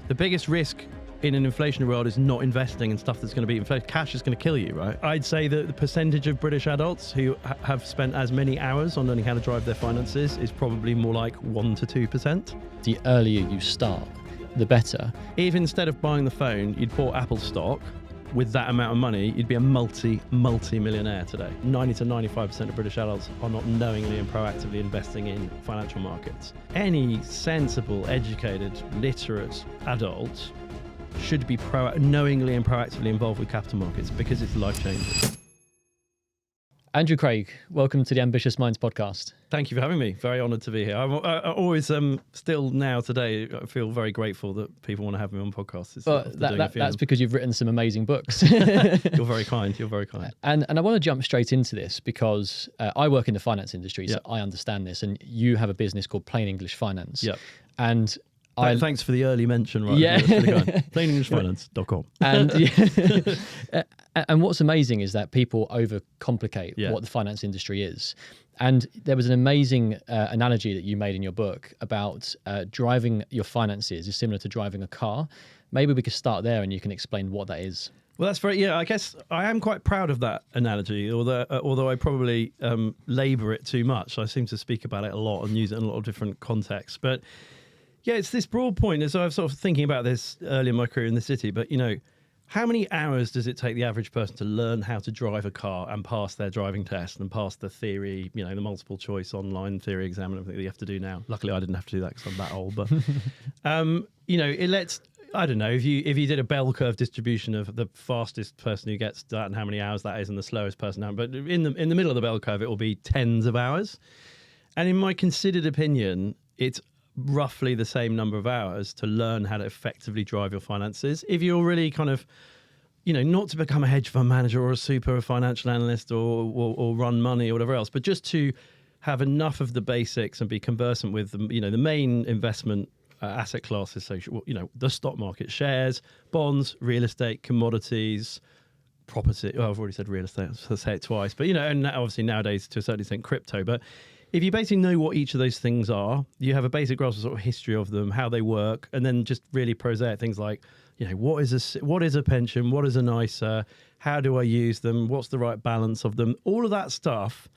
The biggest risk in an inflationary world is not investing in stuff that's going to be inflation. Cash is going to kill you, right? I'd say that the percentage of British adults who have spent as many hours on learning how to drive their finances is probably more like 1 to 2%. The earlier you start, the better. If instead of buying the phone, you'd bought Apple stock, with that amount of money, you'd be a multi-millionaire today. 90 to 95% of British adults are not knowingly and proactively investing in financial markets. Any sensible, educated, literate adult should be knowingly and proactively involved with capital markets because it's life-changing. Andrew Craig, welcome to the Ambitious Minds podcast. Thank you for having me. Very honoured to be here. I always, still now today, I feel very grateful that people want to have me on podcasts. That's because you've written some amazing books. You're very kind. You're very kind. And I want to jump straight into this because I work in the finance industry, so I understand this. And you have a business called Plain English Finance. Yep. And thanks for the early mention, right? Yeah. PlainEnglishFinance.com. And what's amazing is that people overcomplicate what the finance industry is. And there was an amazing analogy that you made in your book about driving your finances is similar to driving a car. Maybe we could start there and you can explain what that is. Well, that's very, I guess I am quite proud of that analogy, although I probably labour it too much. I seem to speak about it a lot and use it in a lot of different contexts. But yeah, it's this broad point. As I was sort of thinking about this early in my career in the city, but how many hours does it take the average person to learn how to drive a car and pass their driving test and pass the theory, the multiple choice online theory exam and everything that you have to do now? Luckily, I didn't have to do that because I'm that old. But, it lets, I don't know, if you did a bell curve distribution of the fastest person who gets that and how many hours that is and the slowest person, but in the middle of the bell curve, it will be tens of hours. And in my considered opinion, it's roughly the same number of hours to learn how to effectively drive your finances. If you're really kind of, not to become a hedge fund manager or a super financial analyst or run money or whatever else, but just to have enough of the basics and be conversant with the main investment asset classes. So, the stock market, shares, bonds, real estate, commodities, property. Oh, I've already said real estate. I'll say it twice. But, and obviously nowadays to a certain extent crypto. But if you basically know what each of those things are, you have a basic grasp of sort of history of them, how they work, and then just really prosaic things like, what is a pension? What is an ISA? How do I use them? What's the right balance of them? All of that stuff.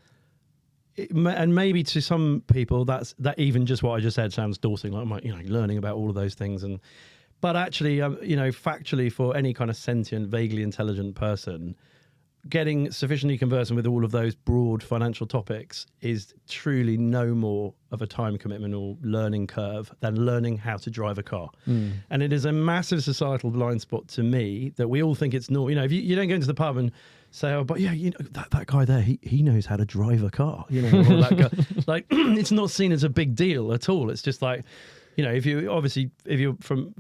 And maybe to some people, that even just what I just said sounds daunting, like learning about all of those things. But actually, factually, for any kind of sentient, vaguely intelligent person, getting sufficiently conversant with all of those broad financial topics is truly no more of a time commitment or learning curve than learning how to drive a car. And it is a massive societal blind spot to me that we all think it's normal. If you don't go into the pub and say, oh, but that guy there, he knows how to drive a car. Or that guy. Like, it's not seen as a big deal at all. It's just like, if you're from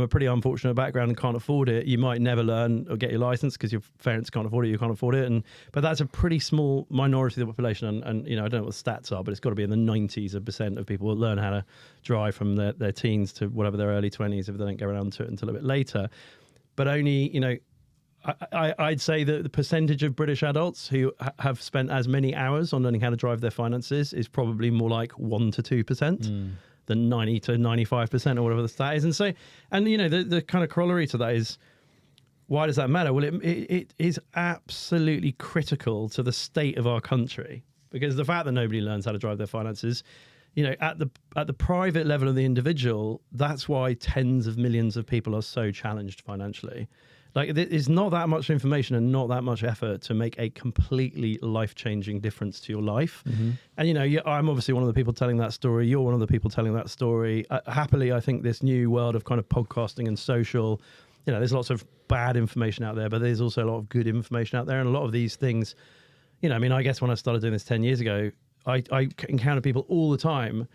a pretty unfortunate background and can't afford it, you might never learn or get your license because your parents can't afford it, you can't afford it. But that's a pretty small minority of the population. And I don't know what the stats are, but it's got to be in the 90% of people that learn how to drive from their teens to whatever their early 20s if they don't get around to it until a bit later. But only, I'd say that the percentage of British adults who have spent as many hours on learning how to drive their finances is probably more like 1 to 2%. Than 90 to 95% or whatever the stat is. And the kind of corollary to that is, why does that matter? Well, it is absolutely critical to the state of our country, because the fact that nobody learns how to drive their finances, at the private level of the individual, that's why tens of millions of people are so challenged financially. Like, there's not that much information and not that much effort to make a completely life-changing difference to your life. And, I'm obviously one of the people telling that story. You're one of the people telling that story. Happily, I think this new world of kind of podcasting and social, there's lots of bad information out there, but there's also a lot of good information out there. And a lot of these things, I guess when I started doing this 10 years ago, I encounter people all the time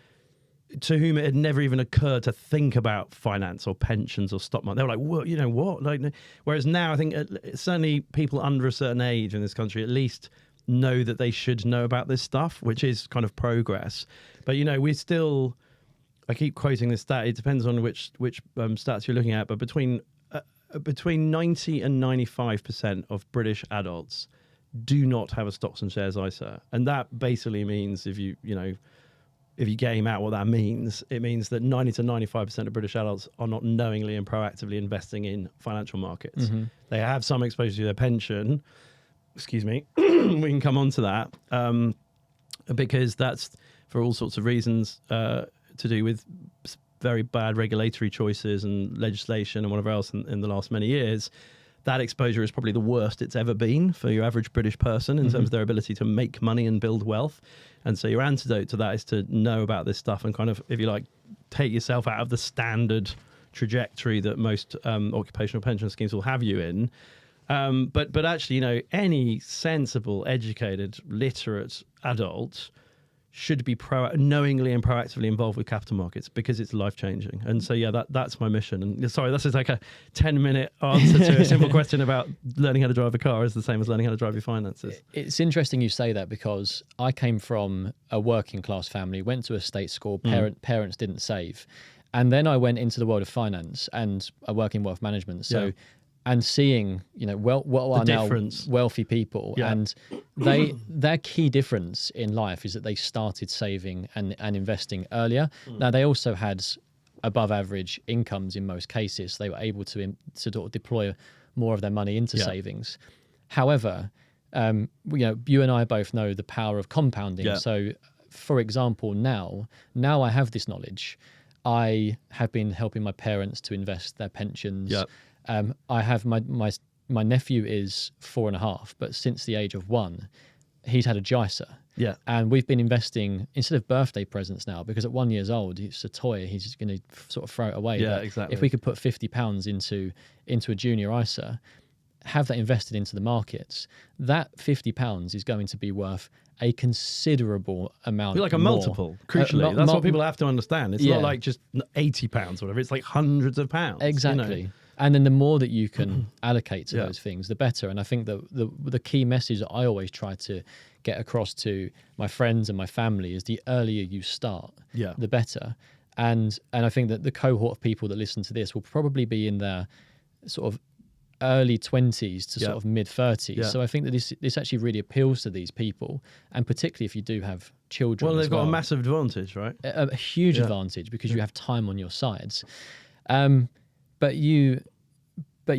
to whom it had never even occurred to think about finance or pensions or stock market. They were like, well, what? Like, whereas now I think certainly people under a certain age in this country at least know that they should know about this stuff, which is kind of progress. But, we still, I keep quoting this stat, it depends on which stats you're looking at, but between 90 and 95% of British adults do not have a stocks and shares ISA. And that basically means if you if you game out what that means, it means that 90 to 95% of British adults are not knowingly and proactively investing in financial markets. Mm-hmm. They have some exposure to their pension. Excuse me. We can come on to that because that's for all sorts of reasons to do with very bad regulatory choices and legislation and whatever else in the last many years. That exposure is probably the worst it's ever been for your average British person in terms of their ability to make money and build wealth. And so your antidote to that is to know about this stuff and kind of, if you like, take yourself out of the standard trajectory that most occupational pension schemes will have you in. But actually, you know, any sensible, educated, literate adult should be knowingly and proactively involved with capital markets because it's life-changing. And so, yeah, that's my mission. And sorry, this is like a 10-minute answer to a simple question about learning how to drive a car is the same as learning how to drive your finances. It's interesting you say that because I came from a working-class family, went to a state school, parents didn't save. And then I went into the world of finance and I work in wealth management. So. Yeah. And seeing, you know, what are now wealthy people, and their key difference in life is that they started saving and investing earlier. Now they also had above average incomes in most cases. So they were able to sort of deploy more of their money into savings. However, you know, you and I both know the power of compounding. Yeah. So, for example, now I have this knowledge. I have been helping my parents to invest their pensions. Yeah. I have my nephew is 4.5, but since the age of 1, he's had a JISA. Yeah. And we've been investing instead of birthday presents now, because at 1 year old, it's a toy. He's just going to sort of throw it away. Yeah, but exactly. If we could put £50 into a junior ISA, have that invested into the markets, that £50 is going to be worth a considerable amount. Like a multiple, crucially. That's what people have to understand. It's not like just £80 or whatever. It's like hundreds of pounds. Exactly. You know? And then the more that you can allocate to those things, the better. And I think that the key message that I always try to get across to my friends and my family is the earlier you start, the better. And I think that the cohort of people that listen to this will probably be in their sort of early 20s to sort of mid 30s. Yeah. So I think that this actually really appeals to these people, and particularly if you do have children. Well, they've got a massive advantage, right? A huge advantage because you have time on your sides. But you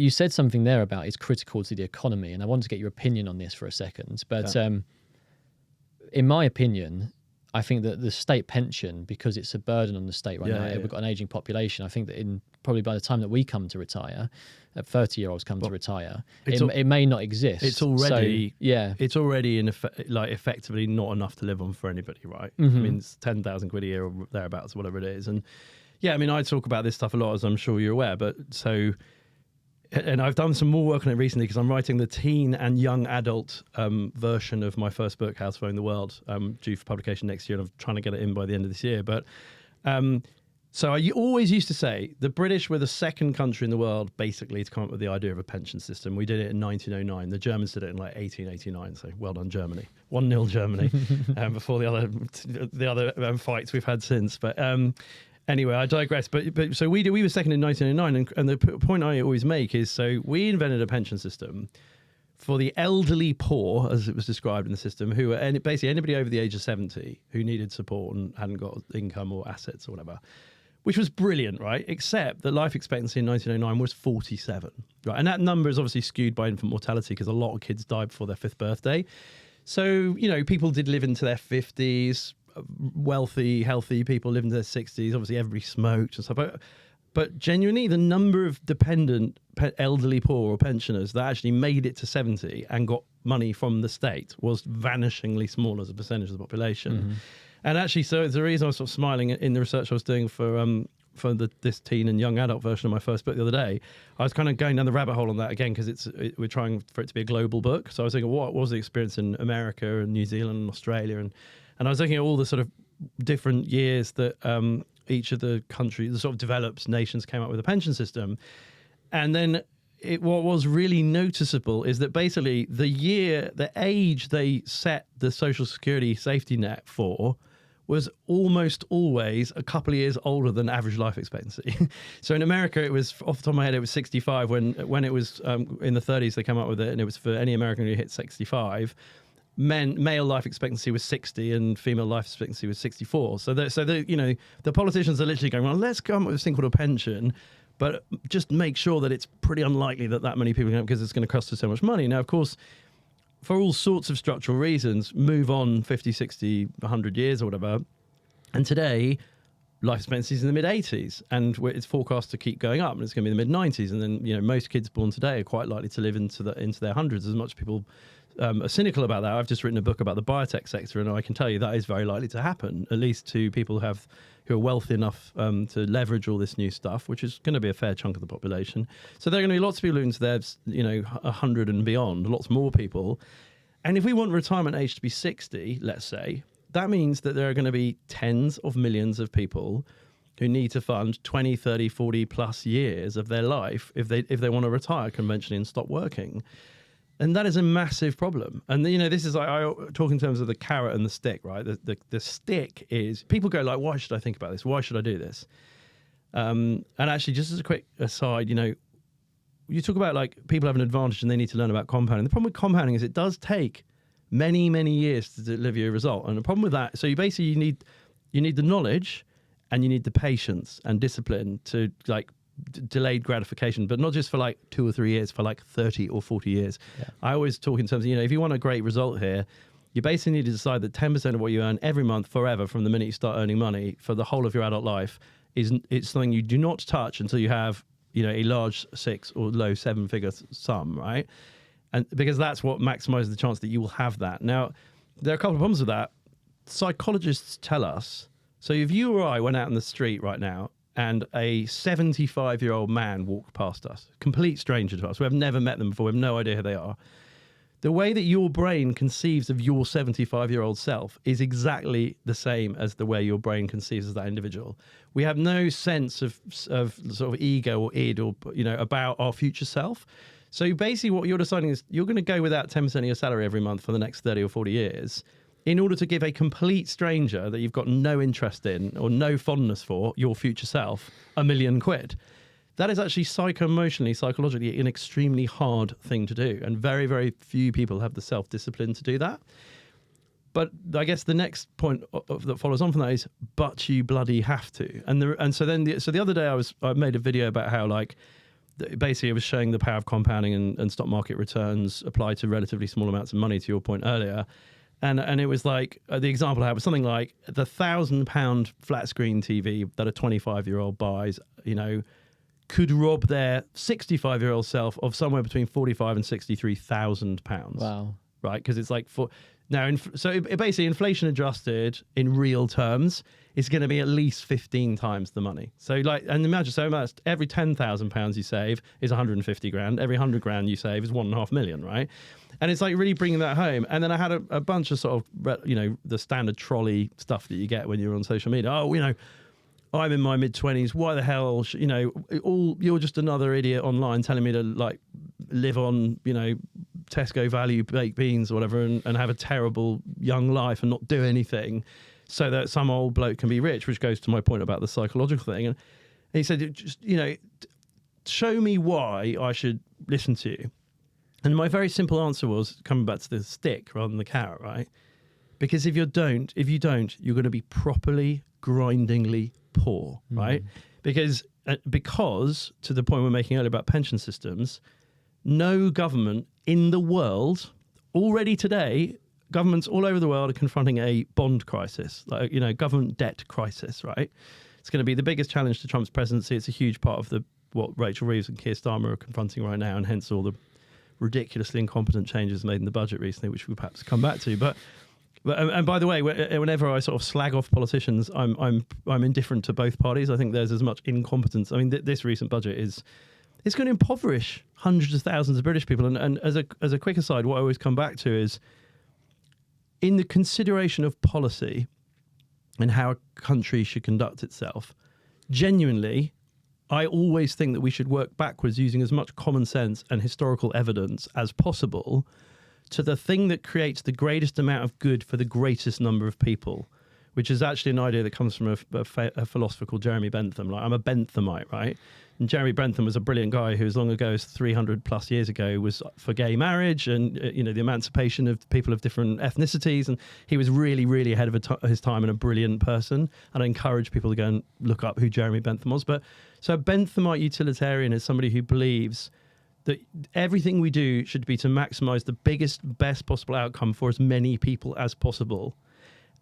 said something there about it's critical to the economy, and I want to get your opinion on this for a second. But in my opinion, I think that the state pension, because it's a burden on the state right now, we've got an aging population. I think that probably by the time that we come to retire, 30-year-olds come to retire, it may not exist. It's already it's already effectively not enough to live on for anybody, right? Mm-hmm. I mean, it's 10,000 quid a year or thereabouts, whatever it is, and. Yeah, I mean, I talk about this stuff a lot, as I'm sure you're aware, and I've done some more work on it recently because I'm writing the teen and young adult version of my first book, How to Own the World, due for publication next year, and I'm trying to get it in by the end of this year. But so I always used to say the British were the second country in the world, basically, to come up with the idea of a pension system. We did it in 1909. The Germans did it in like 1889, so well done, Germany. 1-0 Germany, before the other fights we've had since. But anyway, I digress. But so we were second in 1909, and the point I always make is, so we invented a pension system for the elderly poor, as it was described in the system, who were basically anybody over the age of 70 who needed support and hadn't got income or assets or whatever, which was brilliant, right? Except that life expectancy in 1909 was 47, right? And that number is obviously skewed by infant mortality because a lot of kids died before their 5th birthday. So, you know, people did live into their 50s. Wealthy, healthy people live into their 60s. Obviously, everybody smoked and stuff. But genuinely, the number of dependent elderly poor or pensioners that actually made it to 70 and got money from the state was vanishingly small as a percentage of the population. Mm-hmm. And actually, so it's the reason I was sort of smiling in the research I was doing for this teen and young adult version of my first book the other day. I was kind of going down the rabbit hole on that again because we're trying for it to be a global book. So I was thinking, what was the experience in America and New Zealand and Australia and I was looking at all the sort of different years that each of the countries, the sort of developed nations, came up with a pension system. And then what was really noticeable is that basically the age they set the Social Security safety net for was almost always a couple of years older than average life expectancy. So in America, it was, off the top of my head, it was 65. When it was in the 30s, they came up with it, and it was for any American who hit 65. male life expectancy was 60 and female life expectancy was 64. So the politicians are literally going, well, let's come up with this thing called a pension, but just make sure that it's pretty unlikely that many people can, because it's going to cost us so much money. Now, of course, for all sorts of structural reasons, move on 50, 60, 100 years or whatever. And today, life expectancy is in the mid-80s, and it's forecast to keep going up, and it's going to be in the mid-90s. And then, most kids born today are quite likely to live into their hundreds. As much people are cynical about that. I've just written a book about the biotech sector, and I can tell you that is very likely to happen, at least to people who are wealthy enough to leverage all this new stuff, which is going to be a fair chunk of the population. So there are going to be lots of people into their, 100 and beyond, lots more people. And if we want retirement age to be 60, let's say, that means that there are going to be tens of millions of people who need to fund 20, 30, 40 plus years of their life if they want to retire conventionally and stop working. And that is a massive problem. And, this is, I talk in terms of the carrot and the stick, right? The stick is, people go like, why should I think about this? Why should I do this? And actually, just as a quick aside, you talk about like people have an advantage and they need to learn about compounding. The problem with compounding is it does take many, many years to deliver your result. And the problem with that, so you need the knowledge and you need the patience and discipline to like delayed gratification, but not just for like 2 or 3 years, for like 30 or 40 years. Yeah. I always talk in terms of, if you want a great result here, you basically need to decide that 10% of what you earn every month forever from the minute you start earning money for the whole of your adult life it's something you do not touch until you have, a large 6 or low 7-figure sum, right? And because that's what maximizes the chance that you will have that. Now, there are a couple of problems with that. Psychologists tell us, so if you or I went out in the street right now and a 75-year-old man walked past us, complete stranger to us, we have never met them before, we have no idea who they are, the way that your brain conceives of your 75-year-old self is exactly the same as the way your brain conceives of that individual. We have no sense of sort of ego or id or, about our future self. So basically what you're deciding is you're going to go without 10% of your salary every month for the next 30 or 40 years in order to give a complete stranger that you've got no interest in or no fondness for, your future self, £1 million. That is actually psychologically an extremely hard thing to do. And very, very few people have the self-discipline to do that. But I guess the next point that follows on from that is, but you bloody have to. And so the other day I made a video about how basically I was showing the power of compounding and stock market returns apply to relatively small amounts of money, to your point earlier. And it was like, the example I had was something like the £1,000 flat screen TV that a 25-year-old buys, could rob their 65-year-old self of somewhere between £45,000 and £63,000. Wow. Right? Because it's like, basically inflation adjusted in real terms is going to be at least 15 times the money. So and imagine, so much, every £10,000 you save is 150 grand. Every 100 grand you save is 1.5 million, right? And it's like really bringing that home. And then I had a bunch of sort of, the standard trolley stuff that you get when you're on social media. Oh, I'm in my mid-20s. Why the hell, you're just another idiot online telling me to live on, Tesco value baked beans or whatever and have a terrible young life and not do anything so that some old bloke can be rich, which goes to my point about the psychological thing. And he said, just, show me why I should listen to you. And my very simple answer was, coming back to the stick rather than the carrot, right? Because if you don't, you're going to be properly, grindingly poor, right? Because to the point we're making earlier about pension systems, no government in the world already today, governments all over the world are confronting a bond crisis, government debt crisis, right? It's going to be the biggest challenge to Trump's presidency. It's a huge part of what Rachel Reeves and Keir Starmer are confronting right now, and hence all the ridiculously incompetent changes made in the budget recently, which we'll perhaps come back to. But by the way, whenever I sort of slag off politicians, I'm indifferent to both parties. I think there's as much incompetence. I mean, this recent budget it's going to impoverish hundreds of thousands of British people. And as a quick aside, what I always come back to is, in the consideration of policy and how a country should conduct itself, genuinely, I always think that we should work backwards using as much common sense and historical evidence as possible to the thing that creates the greatest amount of good for the greatest number of people, which is actually an idea that comes from a philosopher called Jeremy Bentham. Like, I'm a Benthamite, right? And Jeremy Bentham was a brilliant guy who, as long ago as 300 plus years ago, was for gay marriage and the emancipation of people of different ethnicities. And he was really, really ahead of his time and a brilliant person. And I encourage people to go and look up who Jeremy Bentham was. But so a Benthamite utilitarian is somebody who believes that everything we do should be to maximize the best possible outcome for as many people as possible.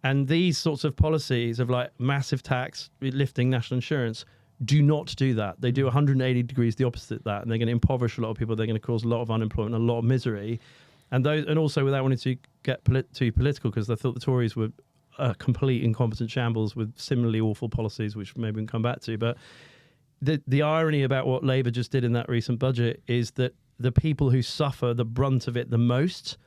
And these sorts of policies of like massive tax, lifting national insurance, do not do that. They do 180 degrees the opposite of that, and they're going to impoverish a lot of people. They're going to cause a lot of unemployment, a lot of misery, and also without wanting to get too political, because I thought the Tories were a complete incompetent shambles with similarly awful policies, which maybe we can come back to. But the irony about what Labour just did in that recent budget is that the people who suffer the brunt of it the most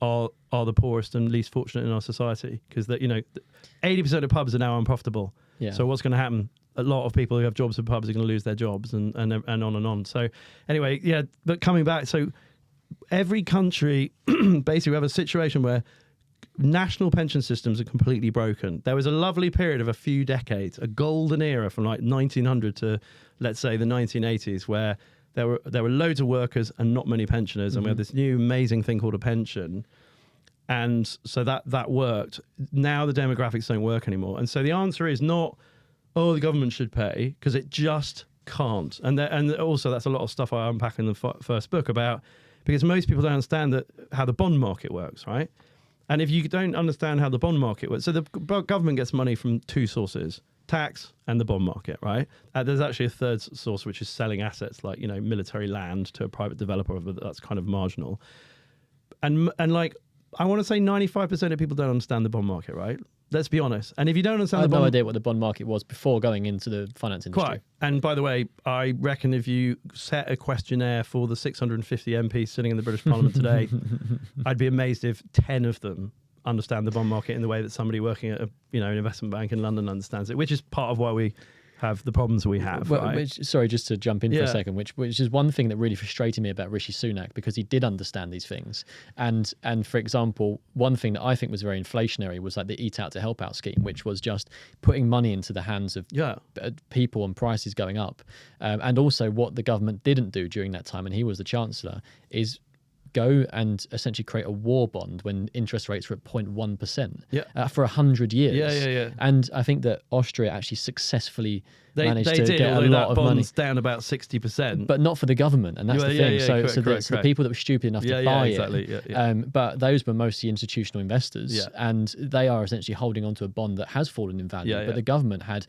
are the poorest and least fortunate in our society, because 80% of pubs are now unprofitable. Yeah. So what's going to happen? A lot of people who have jobs in pubs are going to lose their jobs, and on and on. So anyway, yeah, but coming back, so every country basically we have a situation where national pension systems are completely broken. There was a lovely period of a few decades, a golden era from like 1900 to, let's say, the 1980s, where there were loads of workers and not many pensioners, and we have this new amazing thing called a pension. And so that worked. Now the demographics don't work anymore. And so the answer is not, oh, the government should pay, because it just can't. And also that's a lot of stuff I unpack in the first book about, because most people don't understand how the bond market works, right? And if you don't understand how the bond market works, so the government gets money from two sources, tax and the bond market, right? There's actually a third source, which is selling assets like, military land to a private developer, but that's kind of marginal. And like, I want to say 95% of people don't understand the bond market, right? Let's be honest. And if you don't understand I had no idea what the bond market was before going into the finance industry. Quite. And by the way, I reckon if you set a questionnaire for the 650 MPs sitting in the British Parliament today, I'd be amazed if 10 of them understand the bond market in the way that somebody working at an investment bank in London understands it, which is part of why we have the problems we have. Well, right? Sorry, just to jump in for a second, which is one thing that really frustrated me about Rishi Sunak, because he did understand these things. And for example, one thing that I think was very inflationary was like the Eat Out to Help Out scheme, which was just putting money into the hands of people and prices going up. And also what the government didn't do during that time, and he was the Chancellor, is go and essentially create a war bond when interest rates were at 0.1% for 100 years. Yeah. And I think that Austria actually successfully managed to did, get a lot of money. Down about 60%. But not for the government, and that's the thing. So the people that were stupid enough to buy it, but those were mostly institutional investors, and they are essentially holding onto a bond that has fallen in value. But the government had,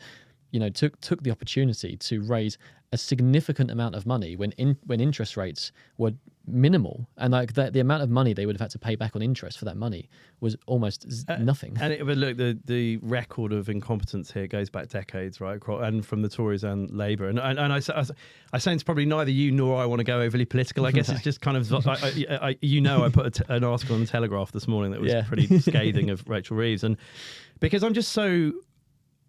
took the opportunity to raise a significant amount of money when interest rates were minimal, and like the amount of money they would have had to pay back on interest for that money was almost nothing. But look, the record of incompetence here goes back decades, right? And from the Tories and Labour, and I sense probably neither you nor I want to go overly political. I guess it's just kind of I put an article in the Telegraph this morning that was pretty scathing of Rachel Reeves, and because I'm just so,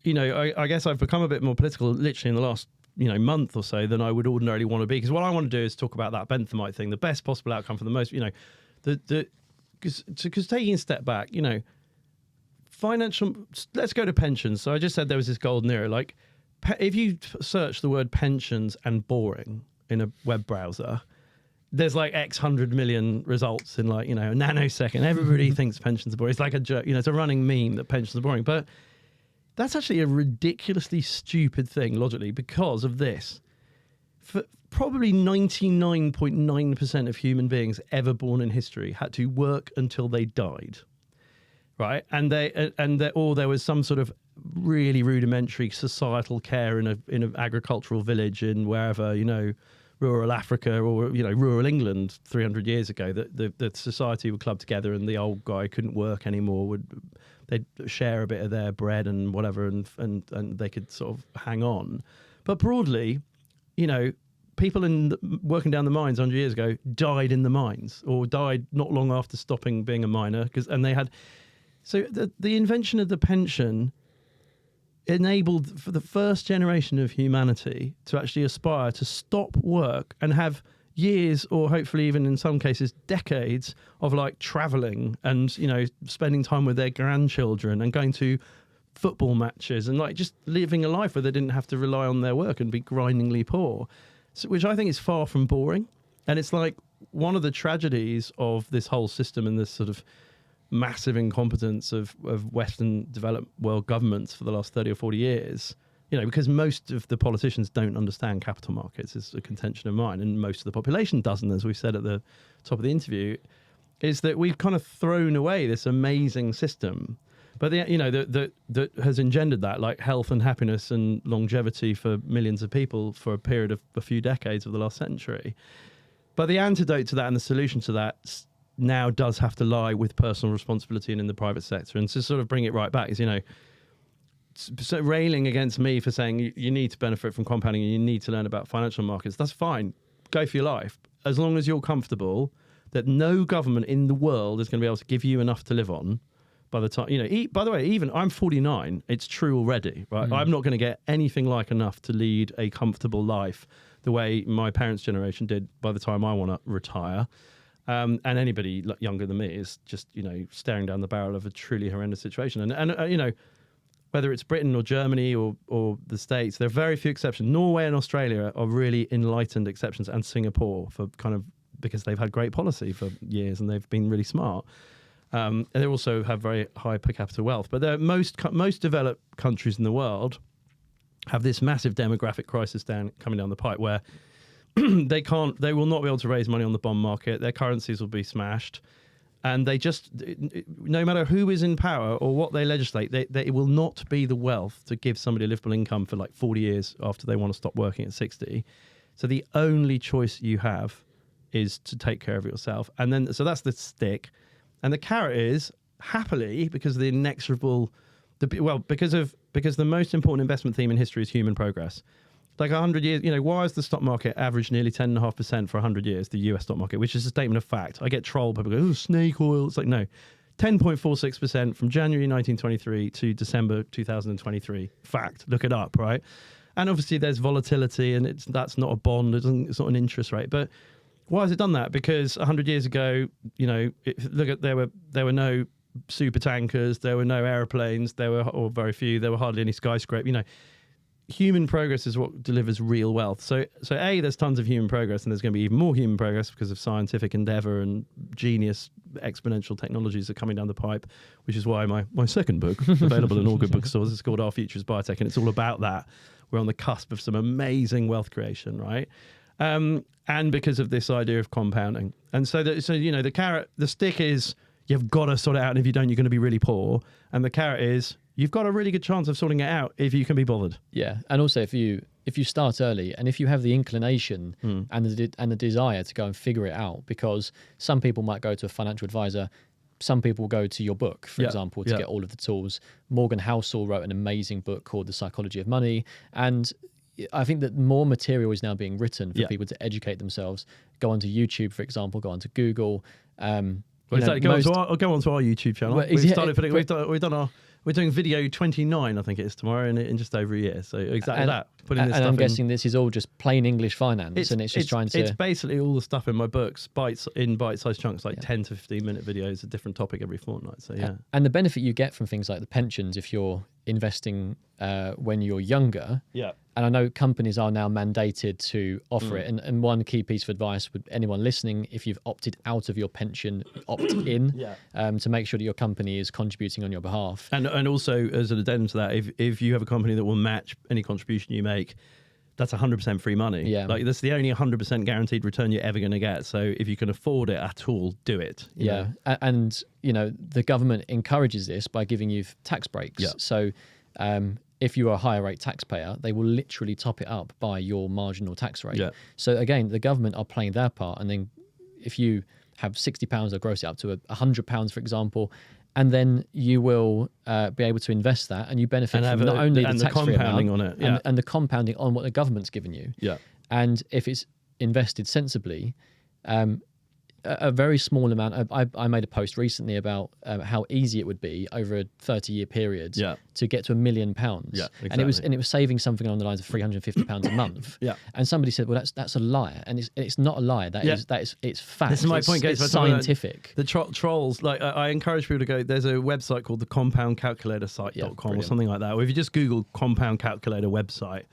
I guess I've become a bit more political literally in the last month or so than I would ordinarily want to be, because what I want to do is talk about that Benthamite thing, the best possible outcome for the most, because taking a step back, financial, let's go to pensions. So I just said there was this golden era. Like, if you search the word pensions and boring in a web browser, there's like X 100 million results in like, a nanosecond. Everybody thinks pensions are boring. It's like a joke, it's a running meme that pensions are boring. But that's actually a ridiculously stupid thing, logically, because of this. For probably 99.9% of human beings ever born in history had to work until they died, right? Or there was some sort of really rudimentary societal care in an agricultural village in wherever, rural Africa or, rural England 300 years ago, that the society would club together and the old guy couldn't work anymore, they'd share a bit of their bread and whatever, and they could sort of hang on. But broadly, people working down the mines 100 years ago died in the mines, or died not long after stopping being a miner, and they had. So the invention of the pension enabled for the first generation of humanity to actually aspire to stop work and have years, or hopefully even in some cases decades, of like traveling and spending time with their grandchildren and going to football matches and like just living a life where they didn't have to rely on their work and be grindingly poor, so, which I think is far from boring. And it's like one of the tragedies of this whole system and this sort of massive incompetence of Western developed world governments for the last 30 or 40 years, because most of the politicians don't understand capital markets is a contention of mine, and most of the population doesn't, as we said at the top of the interview, is that we've kind of thrown away this amazing system. But that has engendered that, like health and happiness and longevity for millions of people for a period of a few decades of the last century. But the antidote to that and the solution to that now does have to lie with personal responsibility and in the private sector. And to sort of bring it right back is, so railing against me for saying you need to benefit from compounding and you need to learn about financial markets. That's fine. Go for your life. As long as you're comfortable that no government in the world is going to be able to give you enough to live on. By the time, by the way, even I'm 49, it's true already, right? I'm not going to get anything like enough to lead a comfortable life the way my parents' generation did by the time I want to retire. And anybody younger than me is just, staring down the barrel of a truly horrendous situation. And whether it's Britain or Germany or the States, there are very few exceptions. Norway and Australia are really enlightened exceptions, and Singapore because they've had great policy for years and they've been really smart. And they also have very high per capita wealth. But most developed countries in the world have this massive demographic crisis coming down the pipe where they will not be able to raise money on the bond market. Their currencies will be smashed. And they just, no matter who is in power or what they legislate, it will not be the wealth to give somebody a livable income for like 40 years after they want to stop working at 60. So the only choice you have is to take care of yourself. And then, so that's the stick. And the carrot is happily, because the inexorable, because the most important investment theme in history is human progress. Like 100 years, why has the stock market averaged nearly 10.5% for 100 years, the US stock market, which is a statement of fact. I get trolled. People go, oh, snake oil. It's like, no, 10.46% from January 1923 to December 2023. Fact. Look it up, right? And obviously there's volatility and that's not a bond. It's not an interest rate. But why has it done that? Because 100 years ago, there were no super tankers, there were no airplanes, or very few, there were hardly any skyscrapers. Human progress is what delivers real wealth. So there's tons of human progress, and there's going to be even more human progress because of scientific endeavor and genius exponential technologies are coming down the pipe, which is why my second book, available in all good bookstores, is called Our Future is Biotech, and it's all about that. We're on the cusp of some amazing wealth creation, right? And because of this idea of compounding. And so the carrot, the stick is you've got to sort it out, and if you don't, you're going to be really poor. And the carrot is you've got a really good chance of sorting it out if you can be bothered. Yeah, and also if you start early, and if you have the inclination and the desire to go and figure it out, because some people might go to a financial advisor, some people will go to your book, for example, to get all of the tools. Morgan Housel wrote an amazing book called The Psychology of Money, and I think that more material is now being written for people to educate themselves. Go onto YouTube, for example, go onto Google. Go onto our YouTube channel. We're doing video 29, I think it is, tomorrow, in just over a year. So that. And I'm guessing this is all just plain English finance, and it's just trying to... It's basically all the stuff in my books, bite-sized chunks, like 10 to 15-minute videos, a different topic every fortnight. So, yeah. And the benefit you get from things like the pensions, if you're investing when you're younger... Yeah. And I know companies are now mandated to offer it. And one key piece of advice would anyone listening, if you've opted out of your pension, opt in to make sure that your company is contributing on your behalf. And also, as an addendum to that, if you have a company that will match any contribution you make, that's 100% free money. Yeah. Like that's the only 100% guaranteed return you're ever going to get. So if you can afford it at all, do it. You know? And the government encourages this by giving you tax breaks. Yeah. So if you are a higher rate taxpayer, they will literally top it up by your marginal tax rate. Yeah. So again, the government are playing their part. And then if you have £60, they'll gross it up to £100, for example, and then you will be able to invest that, and you benefit from not only the tax-free compounding on it, and the compounding on what the government's given you. Yeah. And if it's invested sensibly, a very small amount. I made a post recently about how easy it would be over a 30-year period to get to £1 million. Yeah, exactly. And it was saving something along the lines of £350 a month. Yeah. And somebody said, well, that's a lie, and it's not a lie. It's fact. This is my point. It's scientific. The trolls. Like I encourage people to go. There's a website called the compoundcalculatorsite.com or something like that. Or if you just Google compound calculator website.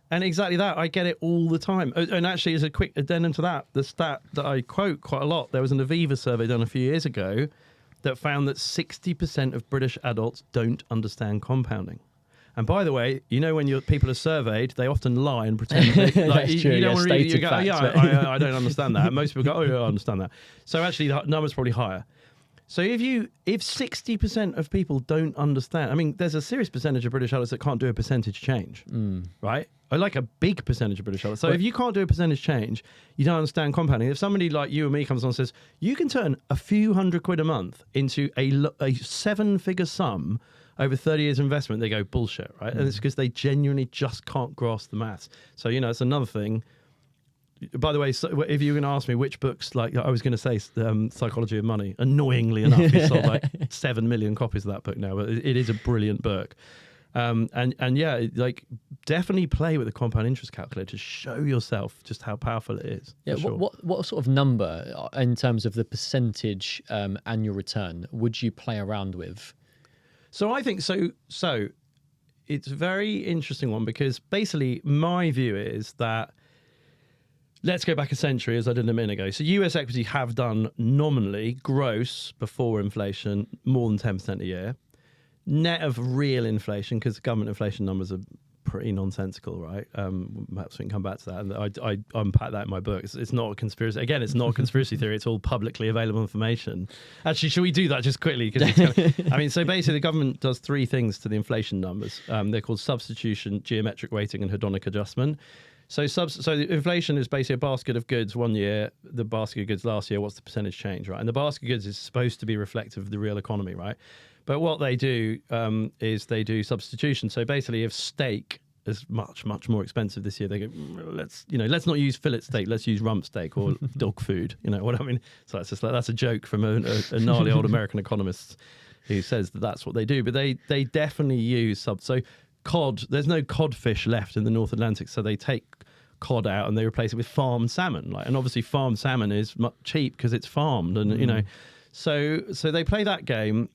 And exactly that, I get it all the time. And actually, as a quick addendum to that, the stat that I quote quite a lot, there was an Aviva survey done a few years ago that found that 60% of British adults don't understand compounding. And by the way, you know, when people are surveyed, they often lie and pretend you don't want to read it. You go, I don't understand that. And most people go, oh, yeah, I understand that. So actually, the number's probably higher. So if 60% of people don't understand, I mean, there's a serious percentage of British adults that can't do a percentage change, right? I like a big percentage of British adults. So if you can't do a percentage change, you don't understand compounding. If somebody like you and me comes on and says, you can turn a few £100 a month into a 7-figure sum over 30 years of investment, they go, bullshit, right? And it's because they genuinely just can't grasp the maths. So, you know, it's another thing. By the way, so if you were going to ask me which books, like I was going to say Psychology of Money, annoyingly enough, he sold like 7 million copies of that book now, but it is a brilliant book. And yeah, like definitely play with the compound interest calculator. Show yourself just how powerful it is. Yeah. Sure. What sort of number in terms of the percentage annual return would you play around with? So I think so it's a very interesting one, because basically my view is that, let's go back a century, as I did a minute ago. So US equity have done nominally, gross, before inflation, more than 10% a year. Net of real inflation, because government inflation numbers are pretty nonsensical, right? Perhaps we can come back to that. And I unpack that in my book. It's not a conspiracy. Again, it's not a conspiracy theory. It's all publicly available information. Actually, should we do that just quickly? I mean, so basically the government does 3 things to the inflation numbers. They're called substitution, geometric weighting, and hedonic adjustment. So the inflation is basically a basket of goods one year, the basket of goods last year, what's the percentage change, right? And the basket of goods is supposed to be reflective of the real economy, right? But what they do is they do substitution. So basically, if steak is much more expensive this year, they go, let's not use fillet steak, let's use rump steak or dog food. You know what I mean? So that's a joke from a gnarly old American economist who says that that's what they do. But they definitely use So cod, there's no codfish left in the North Atlantic, so they take cod out and they replace it with farmed salmon. And obviously farmed salmon is cheap because it's farmed, and you know. So they play that game.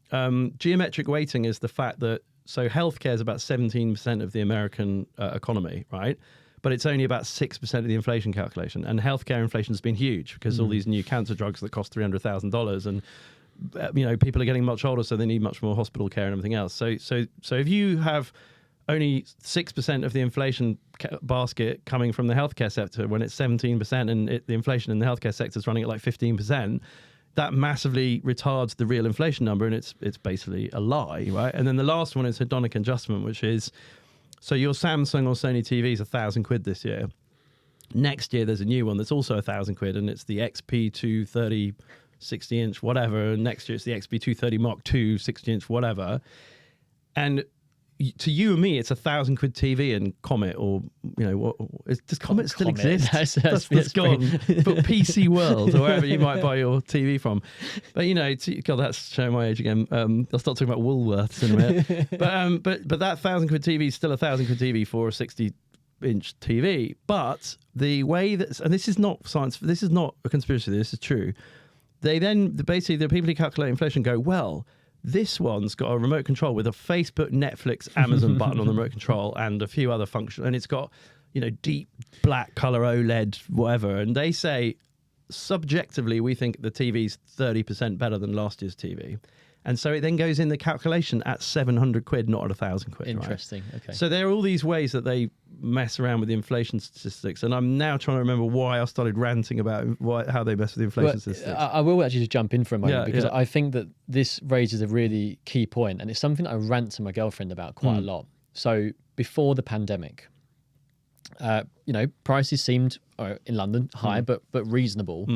Geometric weighting is the fact that healthcare is about 17% of the American economy, right? But it's only about 6% of the inflation calculation. And healthcare inflation has been huge because all these new cancer drugs that cost $300,000, and you know, people are getting much older, so they need much more hospital care and everything else. So if you have only 6% of the inflation basket coming from the healthcare sector, when it's 17%, and the inflation in the healthcare sector is running at like 15%, that massively retards the real inflation number, and it's basically a lie, right? And then the last one is hedonic adjustment, which is, so your Samsung or Sony TV is £1,000 this year. Next year there's a new one that's also £1,000, and it's the XP230 60-inch whatever, and next year it's the XP230 Mark II 60-inch whatever. And to you and me, it's $1,000 TV and Comet, or you know, does Comet still exist? That's gone. But PC World or wherever you might buy your TV from. But you know, God, that's showing my age again. I'll start talking about Woolworths in a minute. But that $1,000 TV is still $1,000 TV for a 60-inch TV. But the way that, and this is not science, this is not a conspiracy, this is true. They then basically, the people who calculate inflation go, well, this one's got a remote control with a Facebook, Netflix, Amazon button on the remote control and a few other functions. And it's got, you know, deep black color OLED, whatever. And they say, subjectively, we think the TV's 30% better than last year's TV. And so it then goes in the calculation at £700, not at £1,000. Interesting. Right? Okay. So there are all these ways that they mess around with the inflation statistics, and I'm now trying to remember why I started ranting about how they mess with the inflation statistics. I will actually just jump in for a moment, because I think that this raises a really key point, and it's something that I rant to my girlfriend about quite a lot. So before the pandemic, you know, prices seemed in London high, but reasonable.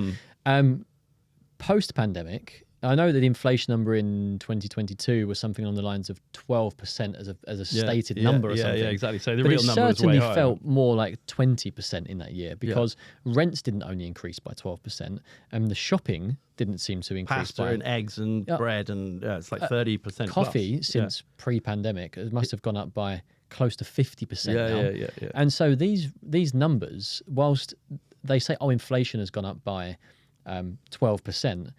Post-pandemic, I know that the inflation number in 2022 was something on the lines of 12% as a stated number or something. Yeah, exactly. So the but real it number was way certainly higher. felt more like 20% in that year because rents didn't only increase by 12%, and the shopping didn't seem to increase Pasta by and eggs and bread, and it's like 30%. coffee plus. since pre-pandemic. It must have gone up by close to 50% now. Yeah. And so these numbers, whilst they say, oh, inflation has gone up by 12%,